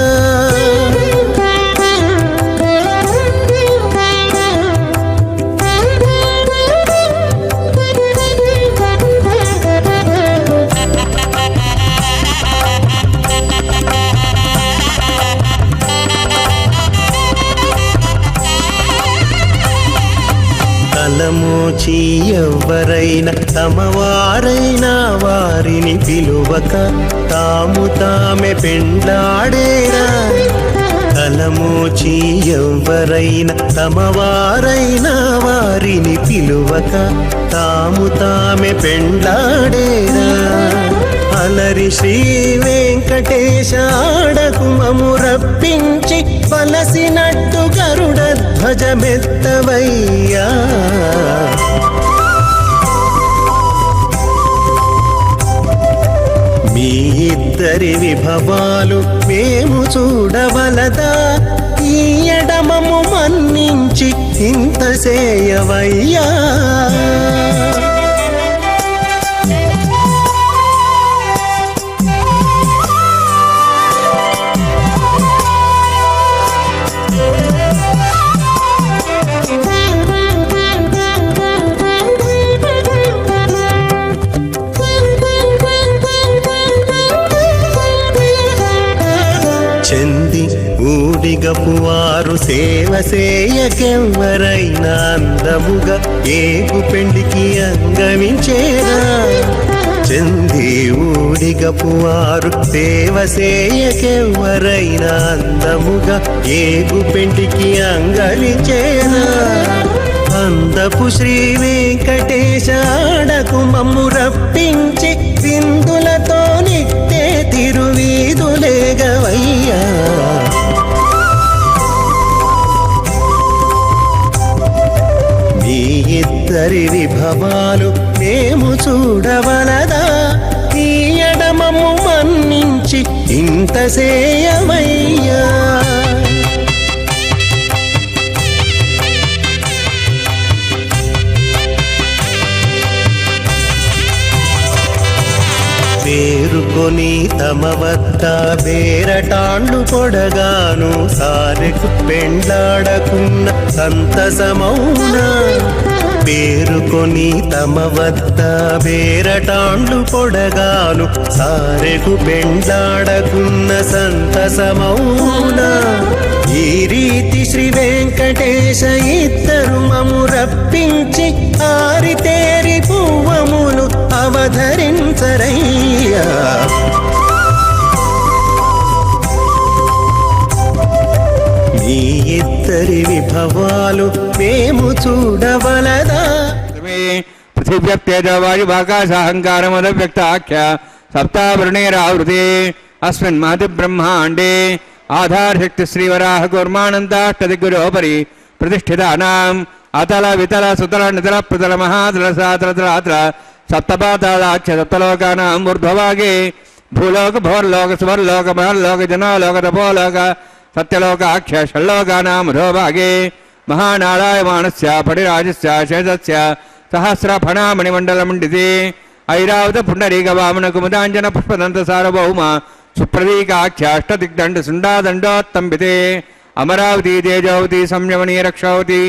తలమూచి ఎవ్వరైనా తమవారైనా వారిని పిలువక తాము తామే పెండ్లాడేరా. తలమూచి ఎవ్వరైనా తమవారైనా వారిని పిలువక తాము తామే పెండ్లాడేరా. అలరి శ్రీ వెంకటేశ ఆడకు మము రప్పించి పలసినట్టు గరుడ ధ్వజమెత్తవయ్యా. మీ ఇద్దరి విభవాలు మేము చూడవలదా, ఈ ఎడమము మన్నించి ఇంత సేయవయ్యా. చెంది ఊడిగపు వారు సేవ సేయకెవ్వరైనా అందముగా ఏగు పెండికి అంగమించేరా. చెంది ఊడిగపు వారు సేవ సేయకెవ్వరైనా అందముగా ఏగు పెండికి అంగలించేరా. అందపు శ్రీ వెంకటేశ ఆడకు మమ్ము రప్పించి విందులతో నిత్తే తిరువీధులేగవయ్యా. మీ ఇద్దరి విభవాలు మేము చూడవలదా, ఈ ఎడమము మన్నించి ఇంత సేయవయ్యా. పేరుకొని తమ వద్ద బేరటాండ్లు పొడగాను సారెకు పెండ్లాడకున్న సంతసమౌనా. పేరుకొని తమ వద్ద బేరటాండ్లు పొడగాను సారెకు పెండ్లాడకున్న సంతసమౌనా. ఈ రీతి శ్రీ వెంకటేశ ఇద్దరు మము రప్పించి ఆరితేరి పువ్వములు అవధరించరయ్యా. మీ ఇద్దరి విభవాలు మేము చూడవలదా. పృథివ్యప్తేజ వాయువాకాశాహంకారమదవ్యక్తాఖ్య సప్తావృణేరావృతే అస్మిన్ మహతి బ్రహ్మాండే ఆధారశక్తి శ్రీవరాహ కూర్మానందాష్టదిగ్గురోపరి ప్రతిష్ఠితానాం అతల వితల సుతల నితల ప్రతల మహాతల సాతల తలాతల సప్తపాతాళాఖ్య సప్తలోకానాం ఊర్ధ్వభాగే భూలోక భోర్లోక సువర్లోక మహర్లోక జనాలోక తపోలోక సత్యలోకాఖ్య షల్లోకానాం అధోభాగే మహానారాయమాణస్య పడిరాజస్య శేషస్య సహస్రఫణామణిమండలమండితే ఐరావత పుండరీక వామన కుముదాంజన పుష్పదంత సార్వభౌమ సుప్రదీకాఖ్యాష్టదిగ్దండ సుండాదండోత్తంబితే అమరావతి తేజావతి సంయమనీ రక్షావతి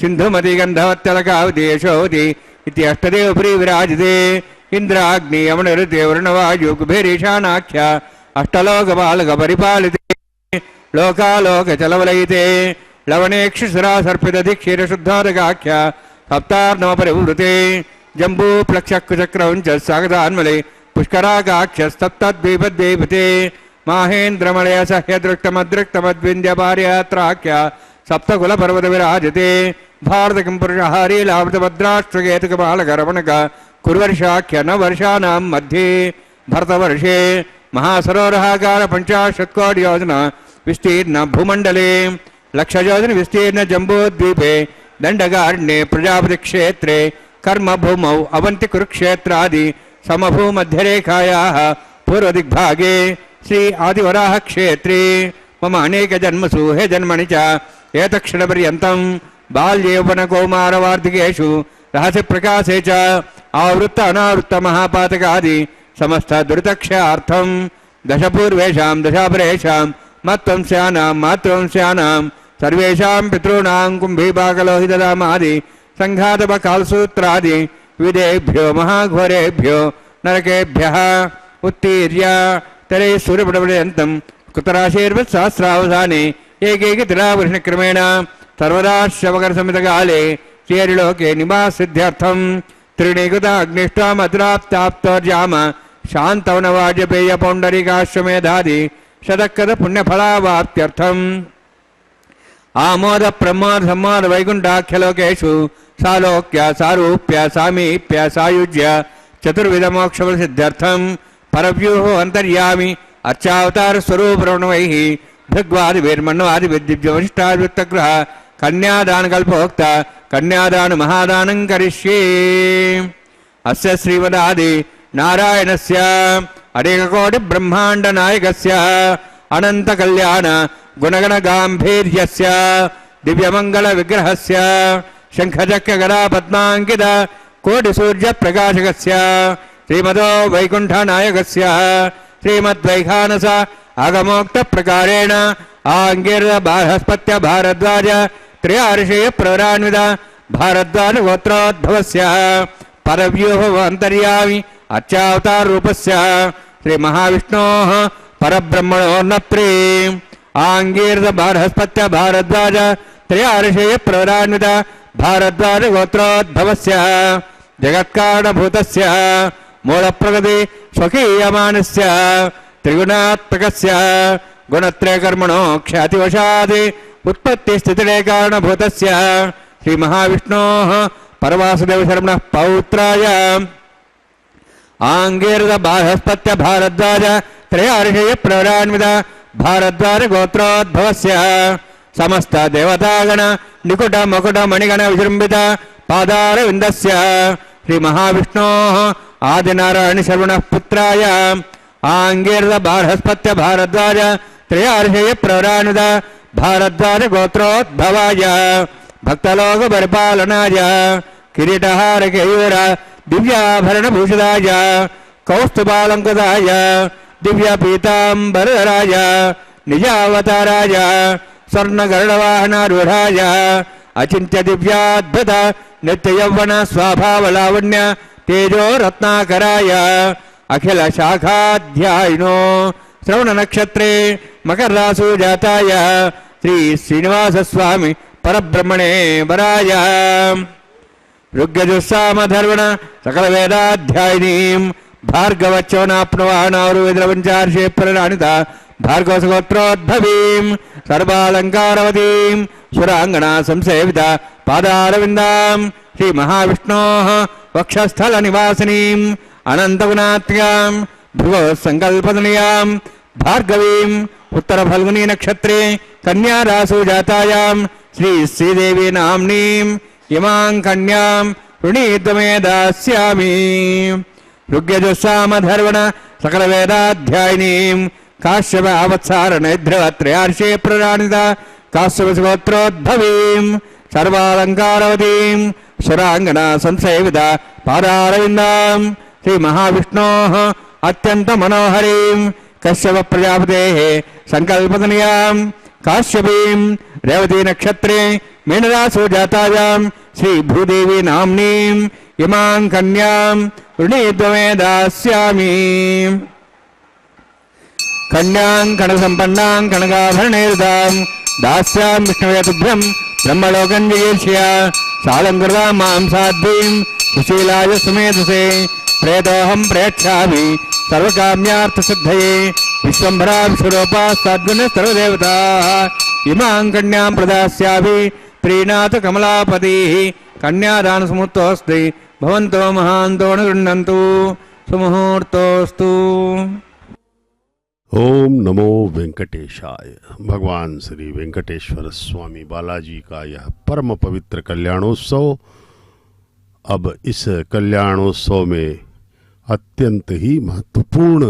సింధుమతి గంధవత్తలకావతి యశోవతి ఇది అష్టదేవపురి విరాజితే ఇంద్రాగ్ని యమనరుతే వరుణవాయు కుబేరీశానాఖ్య అష్టలోకపాలక పరిపాలితే లోకాలోక చలవలయితే లవణేక్షుసురా సర్పిత క్షీర శుద్ధాదకాఖ్య సప్తార్ణవ పరివృతే జంబూ ప్లక్షకుచక్రవంచ సాగదాన్మలే పుష్కరాకాఖ్యస్తద్వీపద్వీపతే మాహేంద్రమలయ సహ్యదృక్తమదృక్తమద్వింధ్యపార్యాత్రాఖ్య సప్తకుల పర్వత విరాజతే భారతకిం పురుషహారీ లాభృతభద్రాష్ట్రకేతుకపాలకరమణక కుర్వర్షాఖ్య నవర్షానాం మధ్యే భరతవర్షే మహాసరోరహాకార 50 కోటి యోజన విస్తీర్ణ భూమండలే 1,00,000 యోజన విస్తీర్ణ జంబూద్వీపే దండకారణ్యే ప్రజాపతి క్షేత్రే కర్మభూమౌ అవంతి కురుక్షేత్రాది సమభూమధ్యరేఖాయాः పూర్వదిగ్భాగే శ్రీ ఆదివరాహ క్షేత్రే మమ అనేక జన్మసు హే జన్మని చ ఏతక్షణపర్యంతం బాల్యేవన కౌమారవార్ధికేషు రహస్య ప్రకాశే చ ఆవృత్త అనావృత్త మహాపాతకాది సమస్త దురితక్షయార్థం దశపూర్వేషాం దశాపరేషాం మత్వంశానాం మాతృవంశానాం సర్వేషాం పితॄణాం కుంభీపాకలోహితదామాది సంఘాతపకాలసూత్రాది విదేభ్యో మహాఘోరేభ్యో నరకేభ్యః ఉత్తీర్య తరే సూర్యపడపర్యంతం కుతరాశీర్వత్సహస్రావసానే ఏకైక తిరావృష్ణక్రమేణ సర్వదా శవకర సమితకాలే श्रीहरिलोके निवासिद्ध्यर्थं त्रिणीकृताग्निष्टामतुराप्ताप्तोर्जाम शान्तवनवाजपेय पौण्डरीकाश्वमेधादि शतकृत पुण्यफलावाप्त्यर्थम् आमोद प्रमोद सम्मोद वैकुण्ठाख्यलोकेषु सालोक्य सारूप्य सामीप्य सायुज्य चतुर्विध मोक्षफलसिद्ध्यर्थं परव्यूहो अंतर्यामि अर्चावतार स्वरूप प्रणवैः भृग्वादिभिर्मन्वादि विद्युज्यवशिष्टाद्वित्तग्रह कन्यादान कल्पोक्त कन्यादान महादानं करिष्ये। अस्य श्रीमदादि नारायणस्य अनेककोटि ब्रह्मांड नायकस्य अनंत कल्याण गुणगण गांभीर्यस्य दिव्यमंगल विग्रहस्य शंखचक्र गदा पद्मांकित कोटि सूर्य प्रकाशकस्य श्रीमदो वैकुंठ नायकस्य श्रीमद्वैखानस आगमोक्त प्रकारेण आंगीर बारहस्पत्य भारद्वाज त्रयार्षेय प्रवरान्वित भारद्वाज गोत्रोद्भवस्य परव्यूह अंतर्यामि अर्चावतार रूपस्य श्री महाविष्णोः परब्रह्मणो नप्रे आंगीर्द बारहस्पत्य भारद्वाज त्रयार्षेय प्रवरान्वित भारद्वाज गोत्रोद्भवस्य जगत्कारणभूतस्य मूलप्रकृति स्वकीयमानस्य त्रिगुणात्मकस्य गुणत्रयकर्मणो ख्यातिवशात् उत्पत्तिस्थितिलय कारणभूतस्य श्री महाविष्णोः परवासुदेव शर्मणः पौत्राय आंगीर्द बारहस्पत्य भारद्वाज त्रयार्षेय प्रवरान्वित भारद्वाज गोत्रोद्भवस्य समस्त देवतागण निकुट मकुट मणिगण विजृंभित पादारविन्दस्य श्री महाविष्णोः आदिनारायण शर्मणः पुत्राय आंगीर्द बारहस्पत्य भारद्वाज त्रयार्षेय प्रवरान्वित भारद्वाज गोत्रोद्भवाय भक्तलोक परिपालनाय किरीटहार केयूर दिव्याभरणभूषिताय कौस्तुभालंकृताय दिव्य पीतांबरधराय निजावताराय स्वर्णगरुडवाहनारूढाय अचिंत्य दिव्याद्भुत नित्य यौवन स्वाभावलावण्य तेजो रत्नाकराय अखिल शाखाध्यायिनो श्रवण नक्षत्रे मकर रासु जाताय श्री श्रीनिवास स्वामी परब्रह्मणे वराय ऋग्यजुस्सामधर्वण सकल वेदाध्यायिनीं भार्गवच्चवनाप्नुवाणारुद्रवञ्चार्षे प्रराणिता भार्गवसगोत्रोद्भवीं सर्वालङ्कारवतीं सुराङ्गना संसेविता पादारविन्दां श्री महाविष्णोः वक्षस्थल निवासिनीं अनन्तगुणात्मकां भृगोत्सङ्कल्पतनयां भार्गवीं उत्तर फल्गुनी नक्षत्रे कन्या रासु जातायां श्री श्रीदेवी नाम्नीं इमां कन्यां वृणीत्वमे दास्यामि। ऋग्यजुस्सामधर्वण सकल वेदाध्यायिनीं काश्यप आवत्सारणैर्ध्रवत्रयार्षे प्रराणिता काश्यपसगोत्रोद्भवीं सर्वालङ्कारवतीं सुराङ्गना संसेविता पादारविन्दां श्री महाविष्णोः अत्यंत मनोहरीं कश्यप प्रजापतेः संकल्पतनयां काश्यपीं रेवती नक्षत्रे मीनरासु जातायां श्री भूदेवी नाम्नीं इमां कन्यां वृणीत्वमे दास्यामि। कन्यां कनकसम्पन्नां कनकाभरणैर्दां दास्यां विष्णवे तुभ्यं ब्रह्मलोकं जिगीर्ष्य सालङ्कृतां मां साध्वीं सुशीलाय सुमेधसे प्रेतोऽहं प्रेक्षामि सर्वकाम्यार्थसिद्धये विश्वम्भरा विश्वरूपा सद्गुण सर्वदेवताः इमां कन्यां प्रदास्यामि प्रीणातु कमलापतिः कन्यादानसमुहूर्तोऽस्ति भवन्तो महान्तो न गृह्णन्तु सुमुहूर्तोऽस्तु। ओम नमो वेंकटेशाय। भगवान श्री वेंकटेश्वर स्वामी बालाजी का यह परम पवित्र कल्याणोत्सव, अब इस कल्याणोत्सव में अत्यंत ही महत्वपूर्ण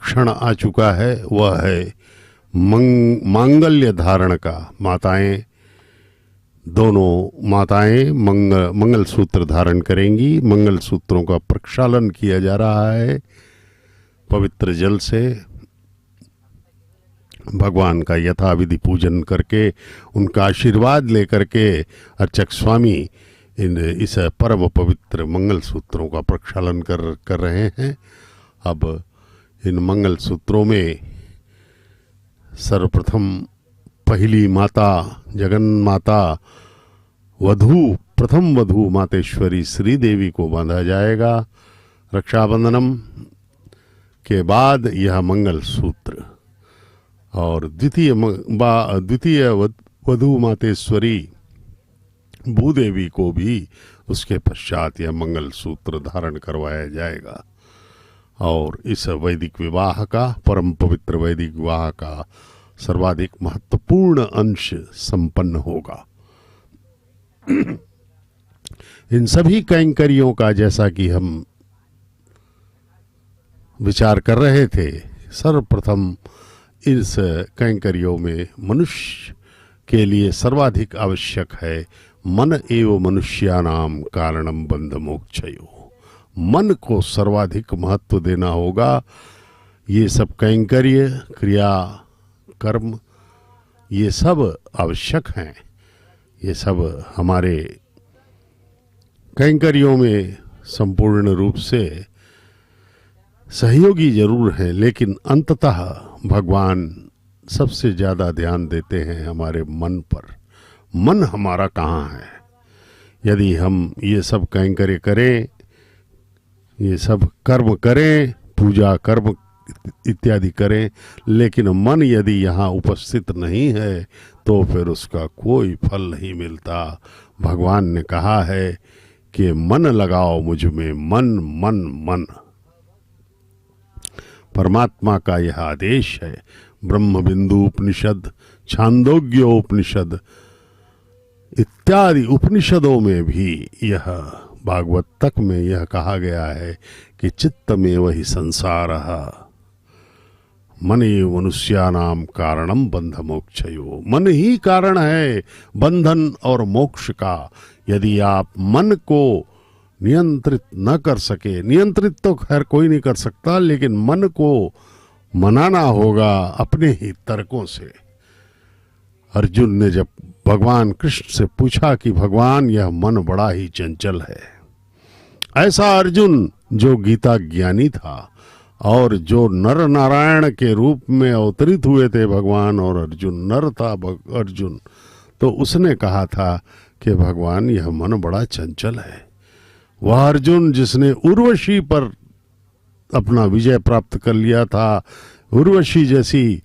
क्षण आ चुका है। वह है मांगल्य धारण का। दोनों माताएं मंगल सूत्र धारण करेंगी। मंगल सूत्रों का प्रक्षालन किया जा रहा है पवित्र जल से। भगवान का यथाविधि पूजन करके उनका आशीर्वाद लेकर के अर्चक स्वामी इस परम पवित्र मंगल सूत्रों का प्रक्षालन कर रहे हैं। अब इन मंगल सूत्रों में सर्वप्रथम पहली माता जगन माता वधू प्रथम वधू मातेश्वरी श्री देवी को बांधा जाएगा। रक्षाबंधनम के बाद यह मंगल सूत्र और द्वितीय वधू मातेश्वरी भूदेवी को भी उसके पश्चात यह मंगल सूत्र धारण करवाया जाएगा और इस वैदिक विवाह का, परम पवित्र वैदिक विवाह का सर्वाधिक महत्वपूर्ण अंश संपन्न होगा। इन सभी कैंकर्यों का जैसा कि हम विचार कर रहे थे, सर्वप्रथम इस कैंकर्यों में मनुष्य के लिए सर्वाधिक आवश्यक है मन एव मनुष्यानाम कारणम बंध मोक्षयो। मन को सर्वाधिक महत्व देना होगा। ये सब कैंकर्य, क्रिया, कर्म, ये सब आवश्यक हैं। ये सब हमारे कैंकर्यों में संपूर्ण रूप से सहयोगी जरूर हैं, लेकिन अंततः भगवान सबसे ज्यादा ध्यान देते हैं हमारे मन पर। मन हमारा कहाँ है? यदि हम ये सब कैंकर्य करें, ये सब कर्म करें, पूजा कर्म इत्यादि करें, लेकिन मन यदि यहाँ उपस्थित नहीं है तो फिर उसका कोई फल नहीं मिलता। भगवान ने कहा है कि मन लगाओ मुझ में, मन मन मन। परमात्मा का यह आदेश है। ब्रह्म बिंदु उपनिषद, छांदोग्य उपनिषद इत्यादि उपनिषदों में भी यह, भागवत तक में यह कहा गया है कि चित्तमेव हि संसारः मनेव मनुष्यानाम कारणम बंध मोक्षयो। मन ही कारण है बंधन और मोक्ष का। यदि आप मन को नियंत्रित न कर सके, नियंत्रित तो खैर कोई नहीं कर सकता, लेकिन मन को मनाना होगा अपने ही तर्कों से। अर्जुन ने जब भगवान कृष्ण से पूछा कि भगवान यह मन बड़ा ही चंचल है, ऐसा अर्जुन जो गीता ज्ञानी था और जो नर नारायण के रूप में अवतरित हुए थे भगवान, और अर्जुन नर था अर्जुन, तो उसने कहा था कि भगवान यह मन बड़ा चंचल है। वह अर्जुन जिसने उर्वशी पर अपना विजय प्राप्त कर लिया था, उर्वशी जैसी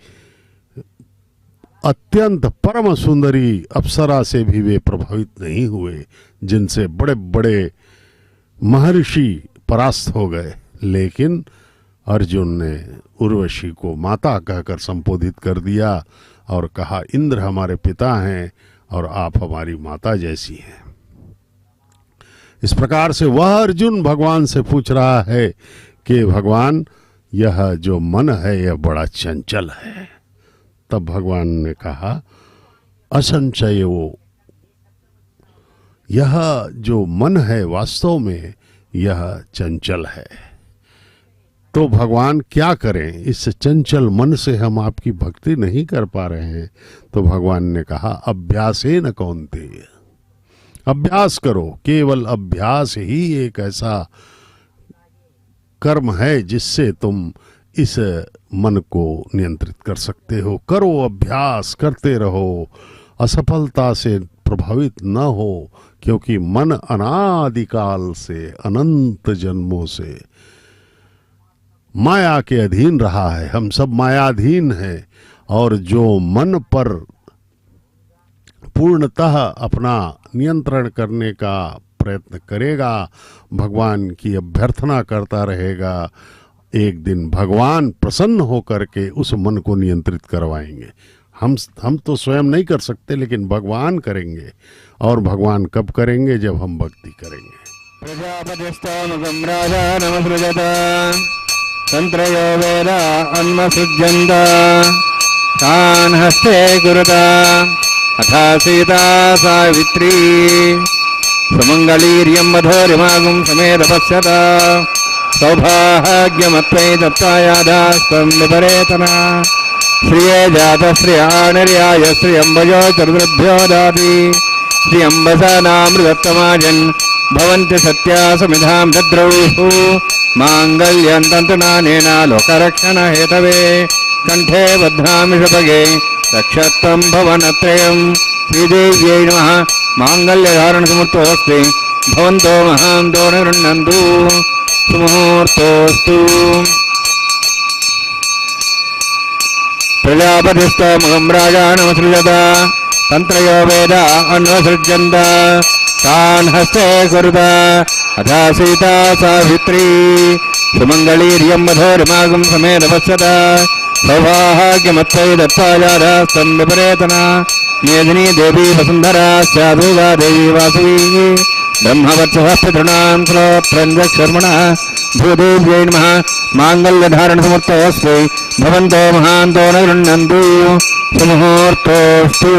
अत्यंत परम सुंदरी अप्सरा से भी वे प्रभावित नहीं हुए, जिनसे बड़े बड़े महर्षि परास्त हो गए, लेकिन अर्जुन ने उर्वशी को माता कहकर संबोधित कर दिया और कहा इंद्र हमारे पिता हैं और आप हमारी माता जैसी हैं। इस प्रकार से वह अर्जुन भगवान से पूछ रहा है कि भगवान यह जो मन है यह बड़ा चंचल है। तब भगवान ने कहा असंचय वो, यह जो मन है वास्तव में यह चंचल है। तो भगवान क्या करें, इस चंचल मन से हम आपकी भक्ति नहीं कर पा रहे हैं। तो भगवान ने कहा अभ्यासेन कौन्तेय, अभ्यास करो। केवल अभ्यास ही एक ऐसा कर्म है जिससे तुम इस मन को नियंत्रित कर सकते हो। करो अभ्यास, करते रहो, असफलता से प्रभावित न हो, क्योंकि मन अनादिकाल से, अनंत जन्मों से माया के अधीन रहा है। हम सब मायाधीन हैं, और जो मन पर पूर्णतः अपना नियंत्रण करने का प्रयत्न करेगा, भगवान की अभ्यर्थना करता रहेगा, एक दिन भगवान प्रसन्न होकर के उस मन को नियंत्रित करवाएंगे। हम तो स्वयं नहीं कर सकते, लेकिन भगवान करेंगे। और भगवान कब करेंगे? जब हम भक्ति करेंगे। प्रजापतिस्तमगं राजा नमसृजत तंत्रयो वेदा अन्वसृज्यन्त तान् हस्ते गुरुता अथा सीता सावित्री सुमंगलीर्यं मधुरिमागुं समेतपश्यत सौभाग्यमत्वै दत्तायादास्तं विपरेतना श्रिये जातश्रियाणर्याय श्रियंबजो चतुर्भ्यो दाति श्रियंबसानामृतत्तमाजन् भवन्ति सत्या समिधां दद्रौः माङ्गल्यं तन्तुनानेन लोकरक्षणहेतवे कण्ठे बध्नामि शपगे रक्षत्वं भवनत्रयम् श्रीदेव्यै नमः माङ्गल्यधारणसमुहूर्तोऽस्ति भवन्तो महान्तो न गृह्णन्तु सुमुहूर्तोऽस्तु प्रजापतिस्तमहं राजानमसृजत तन्त्रयो वेद अन्वसृज्यन्त तान् हस्ते कुरुत अथा सीता सावित्री सुमङ्गलीर्यं मधुरिमागं समेतपश्यत सौभाग्यमत्वै दत्ताजारास्तं विपरेतना मेदिनी देवी वसुन्धरा स्यादुगा देवी वासवी ब्रह्मवत्सः पितॄणां श्रोत्रञ्जक्षर्मणः भूदेव्यै नमः माङ्गल्यधारणसमुहूर्तोऽस्ति भवन्तो महान्तो न गृह्णन्तु सुमुहूर्तोऽस्तु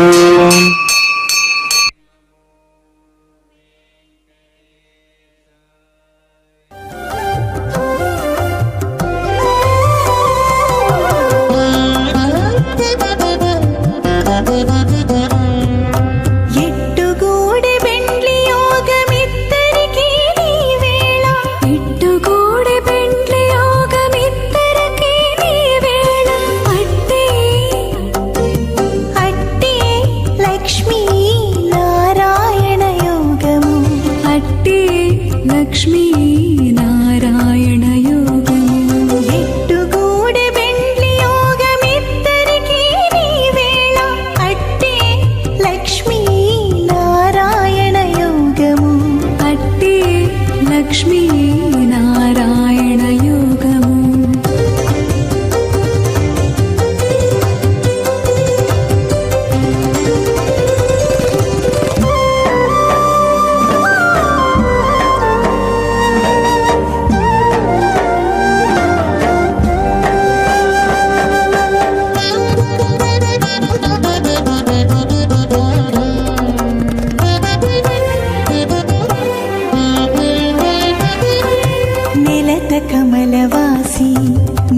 కమలవాసి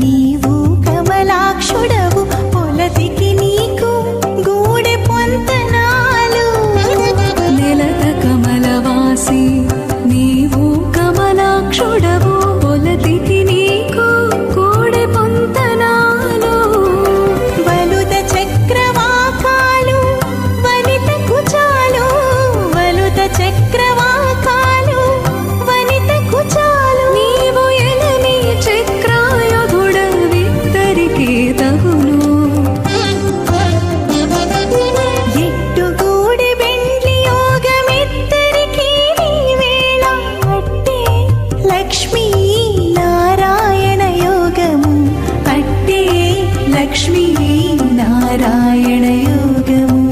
నీవు కమలాక్షుడవు పొలతికి నీకు గూడె పొంతనాలు నెలత కమలవాసి నీవు కమలాక్షుడవు పొలతికి నీకు గూడె పొంతనాలు వలుత చక్రవాకాలు వనిత కుచాలు వలుత చక్రవాకాలు వనిత కుచాలు నీవు ఎనని చక్రాయుధుడవిద్దరికి తగును ఎట్టుగూడి బెండ్లి యోగమిద్దరికి నీ వేళ అట్టే లక్ష్మీ నారాయణ యోగము అట్టే లక్ష్మీ నారాయణ యోగము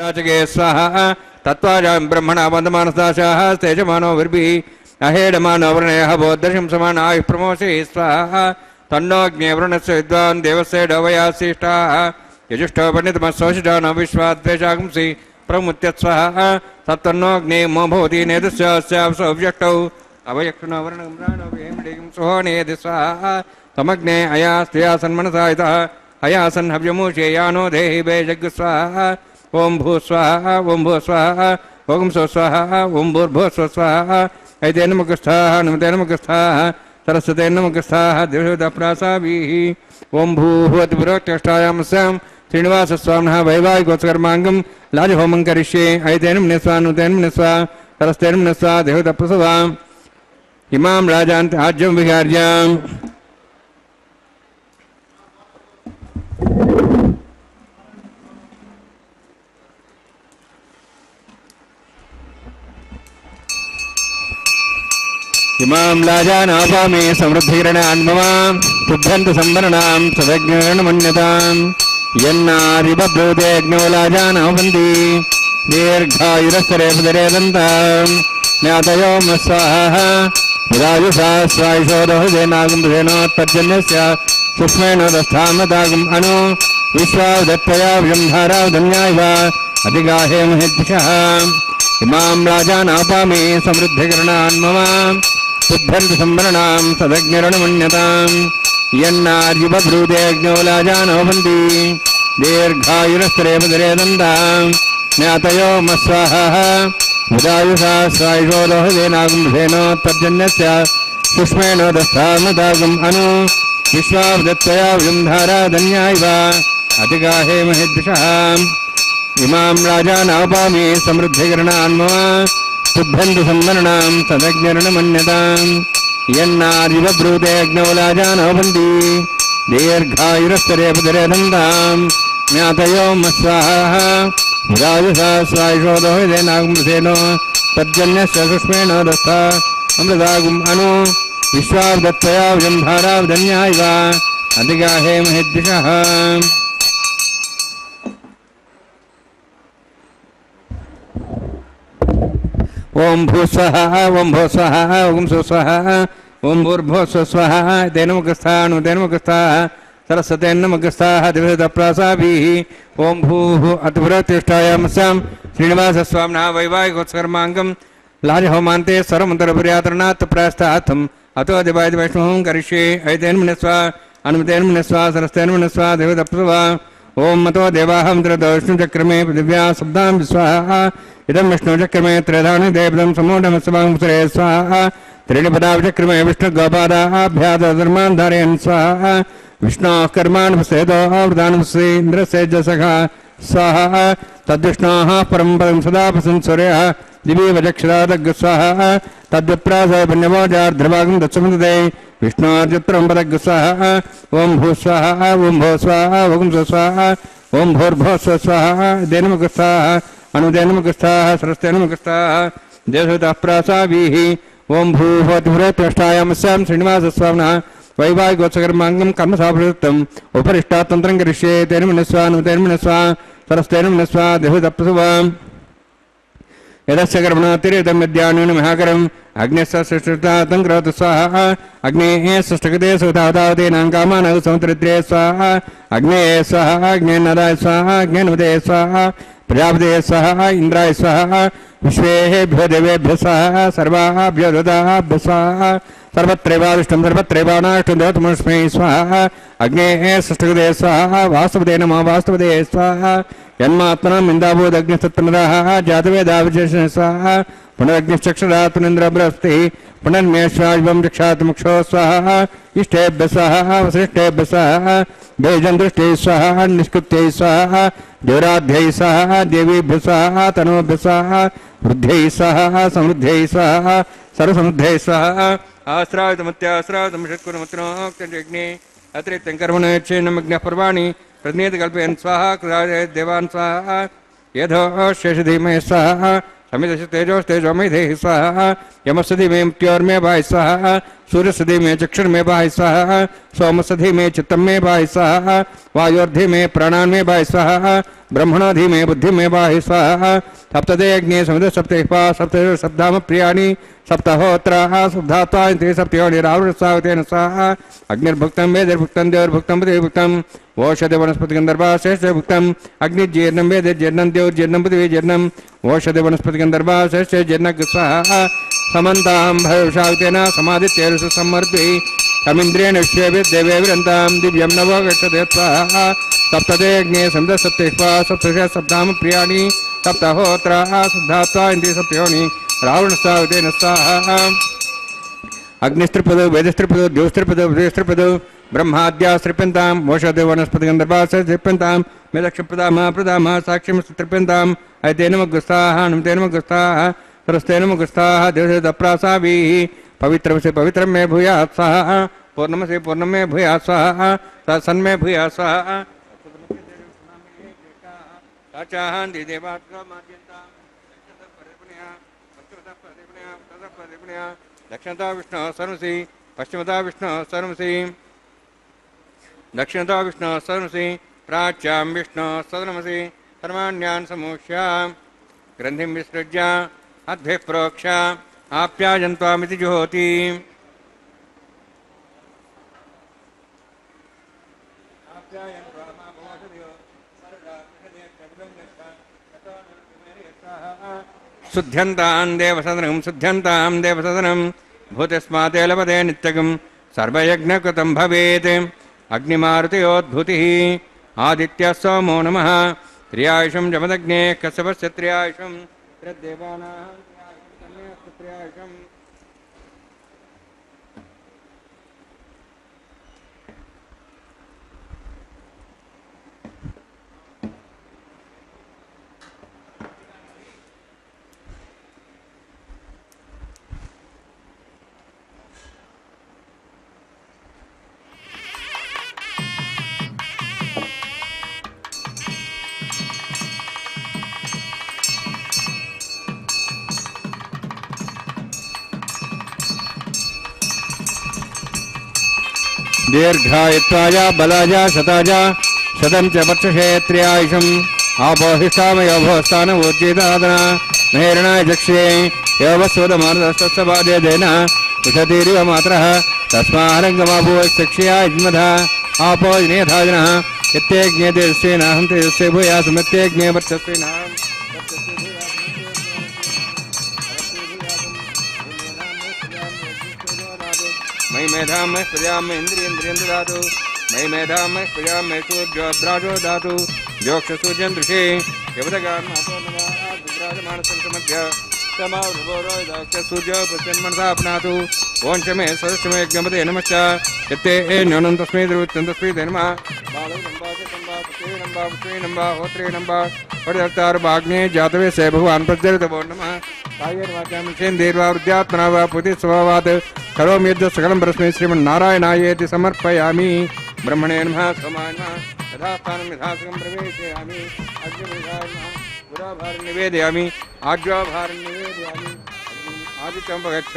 राजगे स्वाहा तत्त्वाजां ब्रह्मणा वन्दमानसाशाः तेजमानो विर्भिः अहेडमानो वृणयः बोद्धर्षं समानायुः प्रमोषे स्वाहा तन्नोऽग्निवरुणस्य विद्वान् देवस्य डवयासिष्ठाः यजुष्टो पण्डितमस्वशिजानो विश्वाद्वेषागुंसि प्रमुत्य स्वाहा तत्तन्नोऽग्ने मो भवति नेदस्यावसौव्यक्तौ अवयक्षुणो वर्णगम्राणो वेमडिगं सुहोनेदि स्वाहा तमग्ने अयास्त्वया सन्मनसा इतः अयासन् हव्यमूषे यानो देहि वेजग् स्वाहा ओम भू स्वाहा ओम भू स्वाहा ओम सो स्वाहा ओम भूर्भुव स्व स्वाहा ऐते नमस्काः नमते नमस्काः सरस्वते नमस्काः दिवसोदप्रासाभिः ओम भूभुवद्भुरोक्तष्टायामस्यां श्रीनिवासस्वामिनः वैवाहिकोत्सकर्माङ्गं लाजहोमं करिष्ये ऐते नमस्वा नुते नमस्वा सरस्ते नमस्वा देवोदप्रसवाम् इमां राजान्त आज्यं विहार्याम् इमां लाजानापामे समृद्धिकिरणान्ममां शुद्धन्तु संवरणां सदज्ञरणमन्यतां यन्नारिबभ्रूतेऽग्नौ लाजानावन्ति दीर्घायुरस्तरे पदरे दन्तां ज्ञातयो स्वाहा पुरायुषा स्वायुषोदहुजेनागुम्भेनोत्पर्जन्यस्य सुष्मेणोदस्थामदागुम् अनु विश्वावदत्तया व्यंधारावधन्यायव अधिगाहे महेद्दिशः इमां राजानापामे समृद्धिकरणान् मम शुद्धन्तु संवरणां सदग्निरणमन्यताम् यन्नार्युपब्रूतेऽग्नौ लाजानोपन्ति दीर्घायुरस्त्रेपदरे दन्ताम् ज्ञातयो मस्वाहः उदायुषा स्वायुषो लोहदेनागुम्भेनो तर्जन्यस्य सुष्मेणो दस्तामदागुम् अनु विश्वावदत्तया विजन्धारा धन्यायव अधिगाहे महेद्विषः इमां राजानापामे समृद्धिकरणान् मम शुद्धन्तु संवरणां तदग्निरणमन्यताम् यन्नार्युपब्रूते अग्नौ लाजानोपन्ति दीर्घायुरस्तरे दन्ताम् ज्ञातयो मस्वाहः उदायुषा स्वायुषो लोहदेनागुम्भेनो तर्जन्यस्य सुष्मेणो दस्ता अमृतागुम् अनु विश्वावदत्तया विजन्धारा धन्यायव अधिगाहे महेद्विषः ओं भूस्वः ओं भूस्वः ओं सुस्वः ओं भूर्भुवस्वः तेनमुखस्थाः तेनमुखस्थाः सरस्वतेन्नमुखस्थाः दिवसप्रासाभिः ओं भूः अतिपुरतिष्ठायामस्यां श्रीनिवासस्वामिनः वैवाहिकोत्सकर्माङ्गं लाजहोमान्ते सर्वमन्तरपर्यातरणात् प्रायस्तार्थम् अतो दिवायति वैष्णवं करिष्ये ऐतेन्मनस्वा अनुमतेन्मनस्वा सरस्तेन्मनस्वा देवदप्सुवा ओं मतो देवाहं विष्णुचक्रमे पृथिव्या शब्दां विस्वाहा इदं विष्णुचक्रमे त्रयधानि देवदं समूढमस्वांसरे स्वाहा त्रीणि पदाविचक्रमे विष्णुगोपादाभ्याधर्मान् धारयन् स्वाहा विष्णोः कर्माणि पश्येतो वृदानुपश्ये इन्द्रसेजसखा स्वाहा तद्विष्णोः परं पदं सदा पश्यन् सूर्यः दिवि वचक्षदादग् स्वाहा तद्विप्रासाय पुण्यभोजार्ध्रभागं दत्समदते विष्णोर्चित्रं पदग् स्वाहा ओं भूस्वाहा ओं भो स्वाहा ओं स्वस्वाहा ओं भूर्भुवस्व स्वाहा देनमुखस्थाः अनुदेनमुखस्थाः सरस्तेनमुखस्थाः देवसुतः प्रासाभिः ओं भूभवतिपुरत्वष्टायामस्यां श्रीनिवासस्वामिनः वैवाहिकोत्सकर्माङ्गं कर्मसाफलयुक्तम् उपरिष्टात् तन्त्रं करिष्ये तेन मनस्वा नुतेन मनस्वा सरस्तेन मनस्वा देवदप्सुवाम् यदस्य कर्मणोत्तिरितं विद्यानुन महाकरम् अग्नेस्य सृष्टितातं करोतु स्वाहा अग्नेः सृष्टकृते सुतावतेनां कामानः समुद्रित्रे स्वाहा अग्नेः स्वाहा अग्नेन्नदाय स्वाहा अग्नेन्वदे स्वाहा प्रजापते स्वाहा इन्द्राय स्वाहा विश्वेभ्यो देवेभ्यः स्वाहा सर्वाभ्यो देवताभ्यः स्वाहा सर्वत्रैवादिष्टं सर्वत्रैवानाष्टं देवतमस्मै स्वाहा अग्नेः सृष्टकृते स्वाहा वास्तवते नमः वास्तवते स्वाहा यन्मात्मनां इन्दाभूदग्निस्तत्त्वनरः जातवेदाविशेषेण स्वाहा पुनरग्निश्चक्षुरात् पुनेन्द्रो बृहस्पतिः पुनर्मेश्वायुवं रक्षात् मुक्षो स्वाहा इष्टेभ्यः स्वाहा वसिष्ठेभ्यः स्वाहा भेजन्दृष्टिः स्वाहा निष्कृत्यै स्वाहा देवराध्यै स्वाहा देवीभ्यः स्वाहा तनूभ्यः स्वाहा वृद्ध्यै स्वाहा समृद्ध्यै स्वाहा सर्वसमृद्ध्यै स्वाहा आश्रावितमत्याश्रावितं षट्कुणमत्रोक्तयज्ञे अतिरिक्तं कर्मण यच्छेन्नमग्नः पर्वाणि प्रज्ञेत कल्पयन् स्वाहा कृताय देवान् स्वाहा यथो शेषधीमहि स्वाहा समितस्य तेजोस्तेजोमयि देहि स्वाहा यमस्य धीमे मृत्योर्मे भाहि स्वाहा सूर्यस्य धीमे चक्षुर्मे भाहि स्वाहा सोमस्य धीमे चित्तं मे भाहि स्वाहा वायोर्धीमे प्राणान् मे भाहि स्वाहा ब्रह्मणो धीमे बुद्धिं मे भाहि स्वाहा सप्तदे अग्ने समित सप्तैः सप्त सप्ताम प्रियाणि सप्तहोत्राः सप्तात्वा इति सप्तयोनिरावृत्सावतेन स्वाहा अग्निर्भुक्तं वेदिर्भुक्तं देवर्भुक्तं पृथिवीभुक्तं ओषधि वनस्पतिगन्धर्वा श्रेष्ठभुक्तम् अग्निजीर्णं वेदिर्जीर्णं देवजीर्णं पृथिवीजीर्णं ओषधि वनस्पतिगन्धर्वा श्रेष्ठजीर्णं स्वाहा समन्तां भयशाक्तेन समादित्यैर्षु सम्मर्द्यै तमिन्द्रेण विश्वेभिर्देवेभिरन्तां दिव्यं नवो गच्छते स्वाहा सप्तदे अग्ने समित सप्तैः सप्तश सप्ताम प्रियाणि सप्तहोत्राः शुद्धात्वा इन्द्रिय सप्तयोनि रावणस्तावतेन स्वाहा अग्निस्त्रिपदो वेदस्त्रिपदो द्योस्त्रिपदो विदेस्त्रिपदो ब्रह्माद्यास्त्रिप्यन्तां मोषधि वनस्पतिगन्धर्वास्त्रिप्यन्तां मेदक्षप्रदामः प्रदामः साक्ष्यमस्त्रिप्यन्ताम् ऐतेनमुग्रस्ताः अनुमतेनमुग्रस्ताः सरस्तेनमुग्रस्ताः देवदप्रासाभिः पवित्रमसि पवित्रं मे भूयात् स्वाहा पूर्णमसि पूर्णं मे भूयात् स्वाहा सन्मे भूयात् स्वाहा चाहन्ति देवात्मा दक्षिणता विष्णु सर्वसी पश्चिमता विष्णु सर्वसी दक्षिणता विष्णु सर्वसी प्राच्यां विष्णु सदनमसि सर्वाण्यान् समूष्य ग्रन्थिं विसृज्य अद्भिः प्रोक्ष आप्यायन्त्वामिति जुहोति आप्यायन्त्वा मा भवति सर्वदा शुद्ध्यन्तां देवसदनं शुद्ध्यन्तां देवसदनं भूतिस्माते लभते नित्यगं सर्वयज्ञकृतं भवेत् अग्निमारुतयोद्भूतिः आदित्यः सोमो नमः त्र्यायुषं जमदग्ने कश्यपस्य त्र्यायुषं त्रिदेवानां त्र्यायुषं दीर्घायुत्वाय बलाय शताय शतं च वर्षक्षेत्र्यायुषम् आपोहिष्ठामयो भोस्थानवोज्येतादना महेरणाय चक्षे योवस्वदमानदस्तस्वादेन उषतीरिव मात्रः तस्मारङ्गमाभूवश्चक्ष्या युज्मधा आपो जनेधाजनः यत्यज्ञेते स्वेनाहं तेजस्वे भूयासमत्यज्ञे वर्चस्वेनाहम् मयि मेधां मयि प्रजां मयि इन्द्रियेन्द्रियं ददातु मयि मेधां मयि प्रजां मयि सूर्योऽद्राजो दातु जोक्षसूर्यं दृशे यवदगान् मातो नवाजमानसंसमध्य समावृभोरोदाक्षसूर्यो पश्यन्मनसा अपनातु ओं च मे सदस्य मे यज्ञपते नमश्च यत्ते न्यूनं तस्मै द्रुवत्यं तस्मै ते नमः बालौ होत्रे नम्बा पड़दर्तार्भाग्ने जातवे से भगवान् प्रज्वलितवो नमः कायेर्वाचामसेन्द्रियर्वा वा पुतिस्वभावात् करोमि यद् सकलं परस्मै श्रीमन्नारायणायेति समर्पयामि ब्रह्मणे नमः सोमाय नमः यथास्थानं यथासकं प्रवेशयामि अग्निवेदाय नमः पुराभारं निवेदयामि आज्वाभारं निवेदयामि आदित्यं प्रगच्छ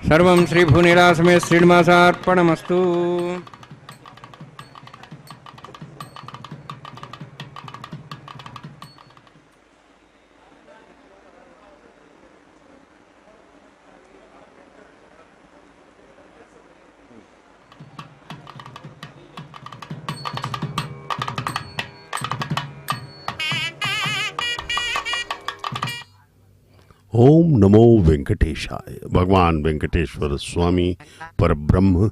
सर्वं श्री भूनिलासमेत श्रीनिवासार्पणमस्तु। ओम नमो वेंकटेशाय। भगवान वेंकटेश्वर स्वामी परब्रह्म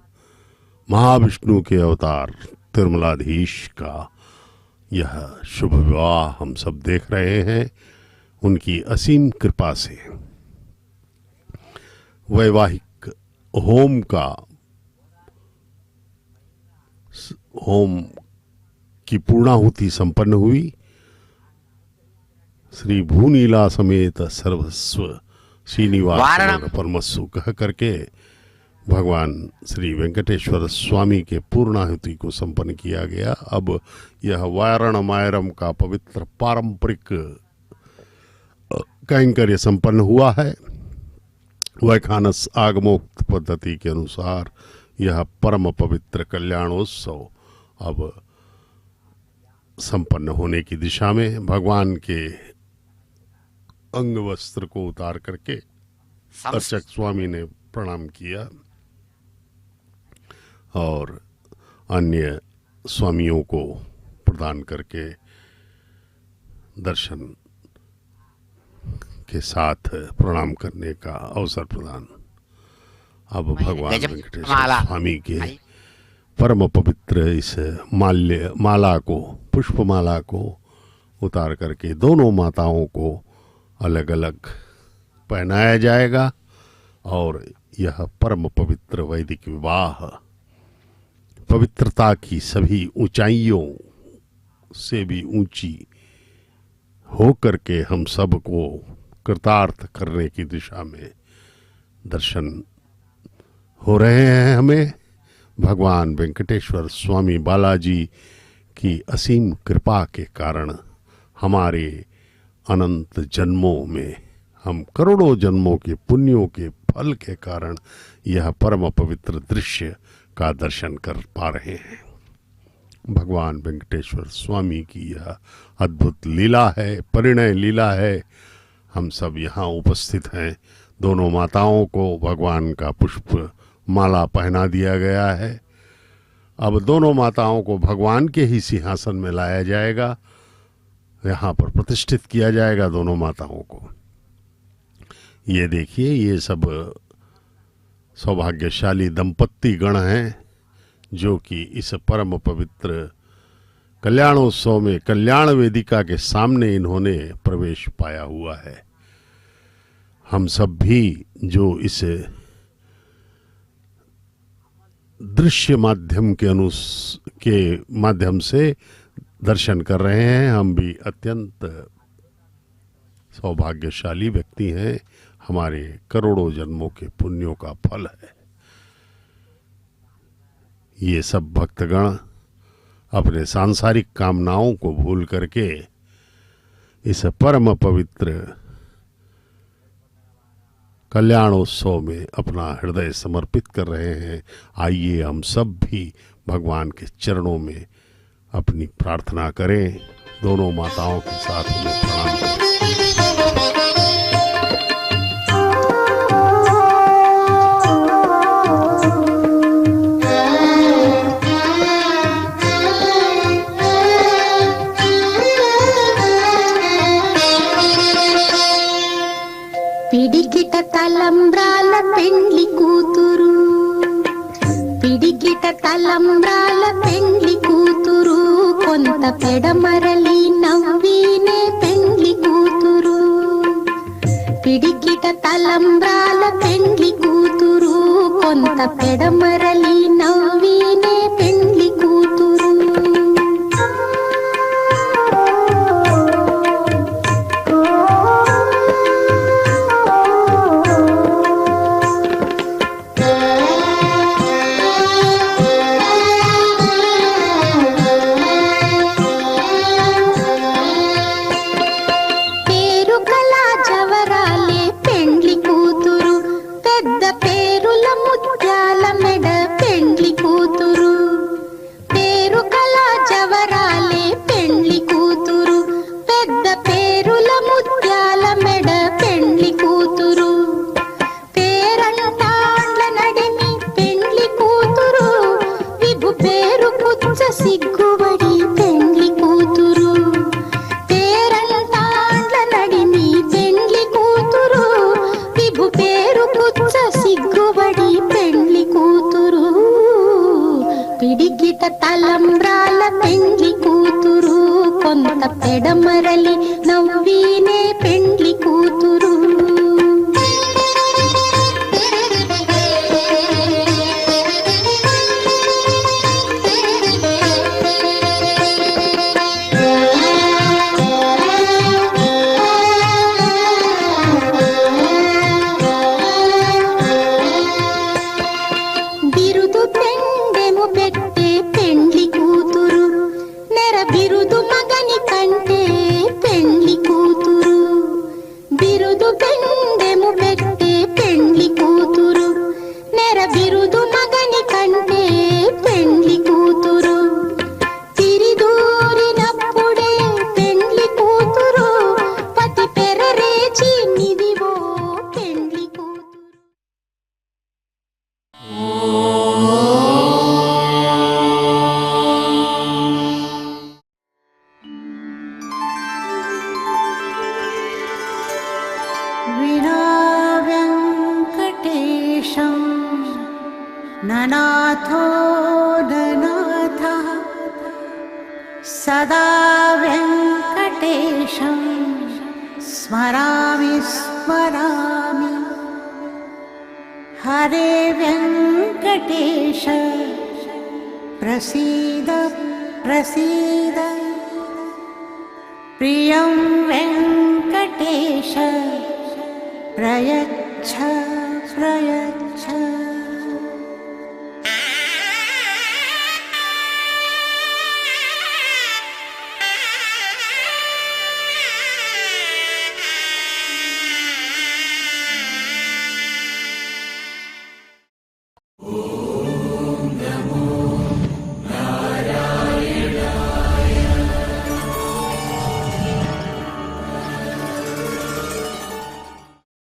महाविष्णु के अवतार तिरुमलाधीश का यह शुभ विवाह हम सब देख रहे हैं। उनकी असीम कृपा से वैवाहिक होम की पूर्णाहुति संपन्न हुई। श्री भूनीला समेत सर्वस्व श्रीनिवास परमस्सु कह करके भगवान श्री वेंकटेश्वर स्वामी के पूर्णाहुति को संपन्न किया गया। अब यह वारण मायरम का पवित्र पारंपरिक कैंकर्य संपन्न हुआ है। वैखानस आगमोक्त पद्धति के अनुसार यह परम पवित्र कल्याणोत्सव अब संपन्न होने की दिशा में भगवान के अंग वस्त्र को उतार करके अर्चक स्वामी ने प्रणाम किया और अन्य स्वामियों को प्रदान करके दर्शन के साथ प्रणाम करने का अवसर प्रदान। अब भगवान वेंकटेश्वर स्वामी के परम पवित्र इस माला को, पुष्पमाला को उतार करके दोनों माताओं को अलग अलग पहनाया जाएगा और यह परम पवित्र वैदिक विवाह पवित्रता की सभी ऊंचाइयों से भी ऊंची हो करके हम सबको कृतार्थ करने की दिशा में दर्शन हो रहे हैं। हमें भगवान वेंकटेश्वर स्वामी बालाजी की असीम कृपा के कारण हमारे अनंत जन्मों में, हम करोड़ों जन्मों के पुण्यों के फल के कारण यह परम पवित्र दृश्य का दर्शन कर पा रहे हैं। भगवान वेंकटेश्वर स्वामी की यह अद्भुत लीला है, परिणय लीला है। हम सब यहाँ उपस्थित हैं। दोनों माताओं को भगवान का पुष्प माला पहना दिया गया है। अब दोनों माताओं को भगवान के ही सिंहासन में लाया जाएगा, यहाँ पर प्रतिष्ठित किया जाएगा दोनों माताओं को। ये देखिए, ये सब सौभाग्यशाली दंपत्ति गण हैं जो कि इस परम पवित्र कल्याणोत्सव में कल्याण वेदिका के सामने इन्होंने प्रवेश पाया हुआ है। हम सब भी जो इस दृश्य माध्यम के माध्यम से दर्शन कर रहे हैं, हम भी अत्यंत सौभाग्यशाली व्यक्ति हैं। हमारे करोड़ों जन्मों के पुण्यों का फल है। ये सब भक्तगण अपने सांसारिक कामनाओं को भूल करके इस परम पवित्र कल्याणोत्सव में अपना हृदय समर्पित कर रहे हैं। आइए हम सब भी भगवान के चरणों में अपनी प्रार्थना करें। दोनों माताओं के साथ उन्हें प्रणाम करें। పిడికిట తలంబ్రాల పెండ్లి కూతురు, పిడికిట తలంబ్రాల పెండ్లి కూతురు, కొంత పెడమరలి నవ్వినే పెండ్లి కూతురు. పిడికిట తలంబ్రాల పెండ్లి కూతురు, కొంత పెడమరలి నవ్వినే పెండ్లి కూతురు. సిగ్గుబడి పెండ్లి కూతురు, పేరంటాండ్ల నడిమి పెండ్లి కూతురు, విభు పేరు పుచ్చ సిగ్గుబడి పెండ్లి కూతురు. పిడికిట తలంబ్రాల పెండ్లి కూతురు, కొంత పెడమరలి నవ్వినే పెండ్లి కూతురు. ननाथो ननाथः सदा वेङ्कटेशं स्मरामि स्मरामि. हरे वेङ्कटेश प्रसीद प्रसीद. प्रियं वेङ्कटेश प्रयच्छ प्रयच्छ.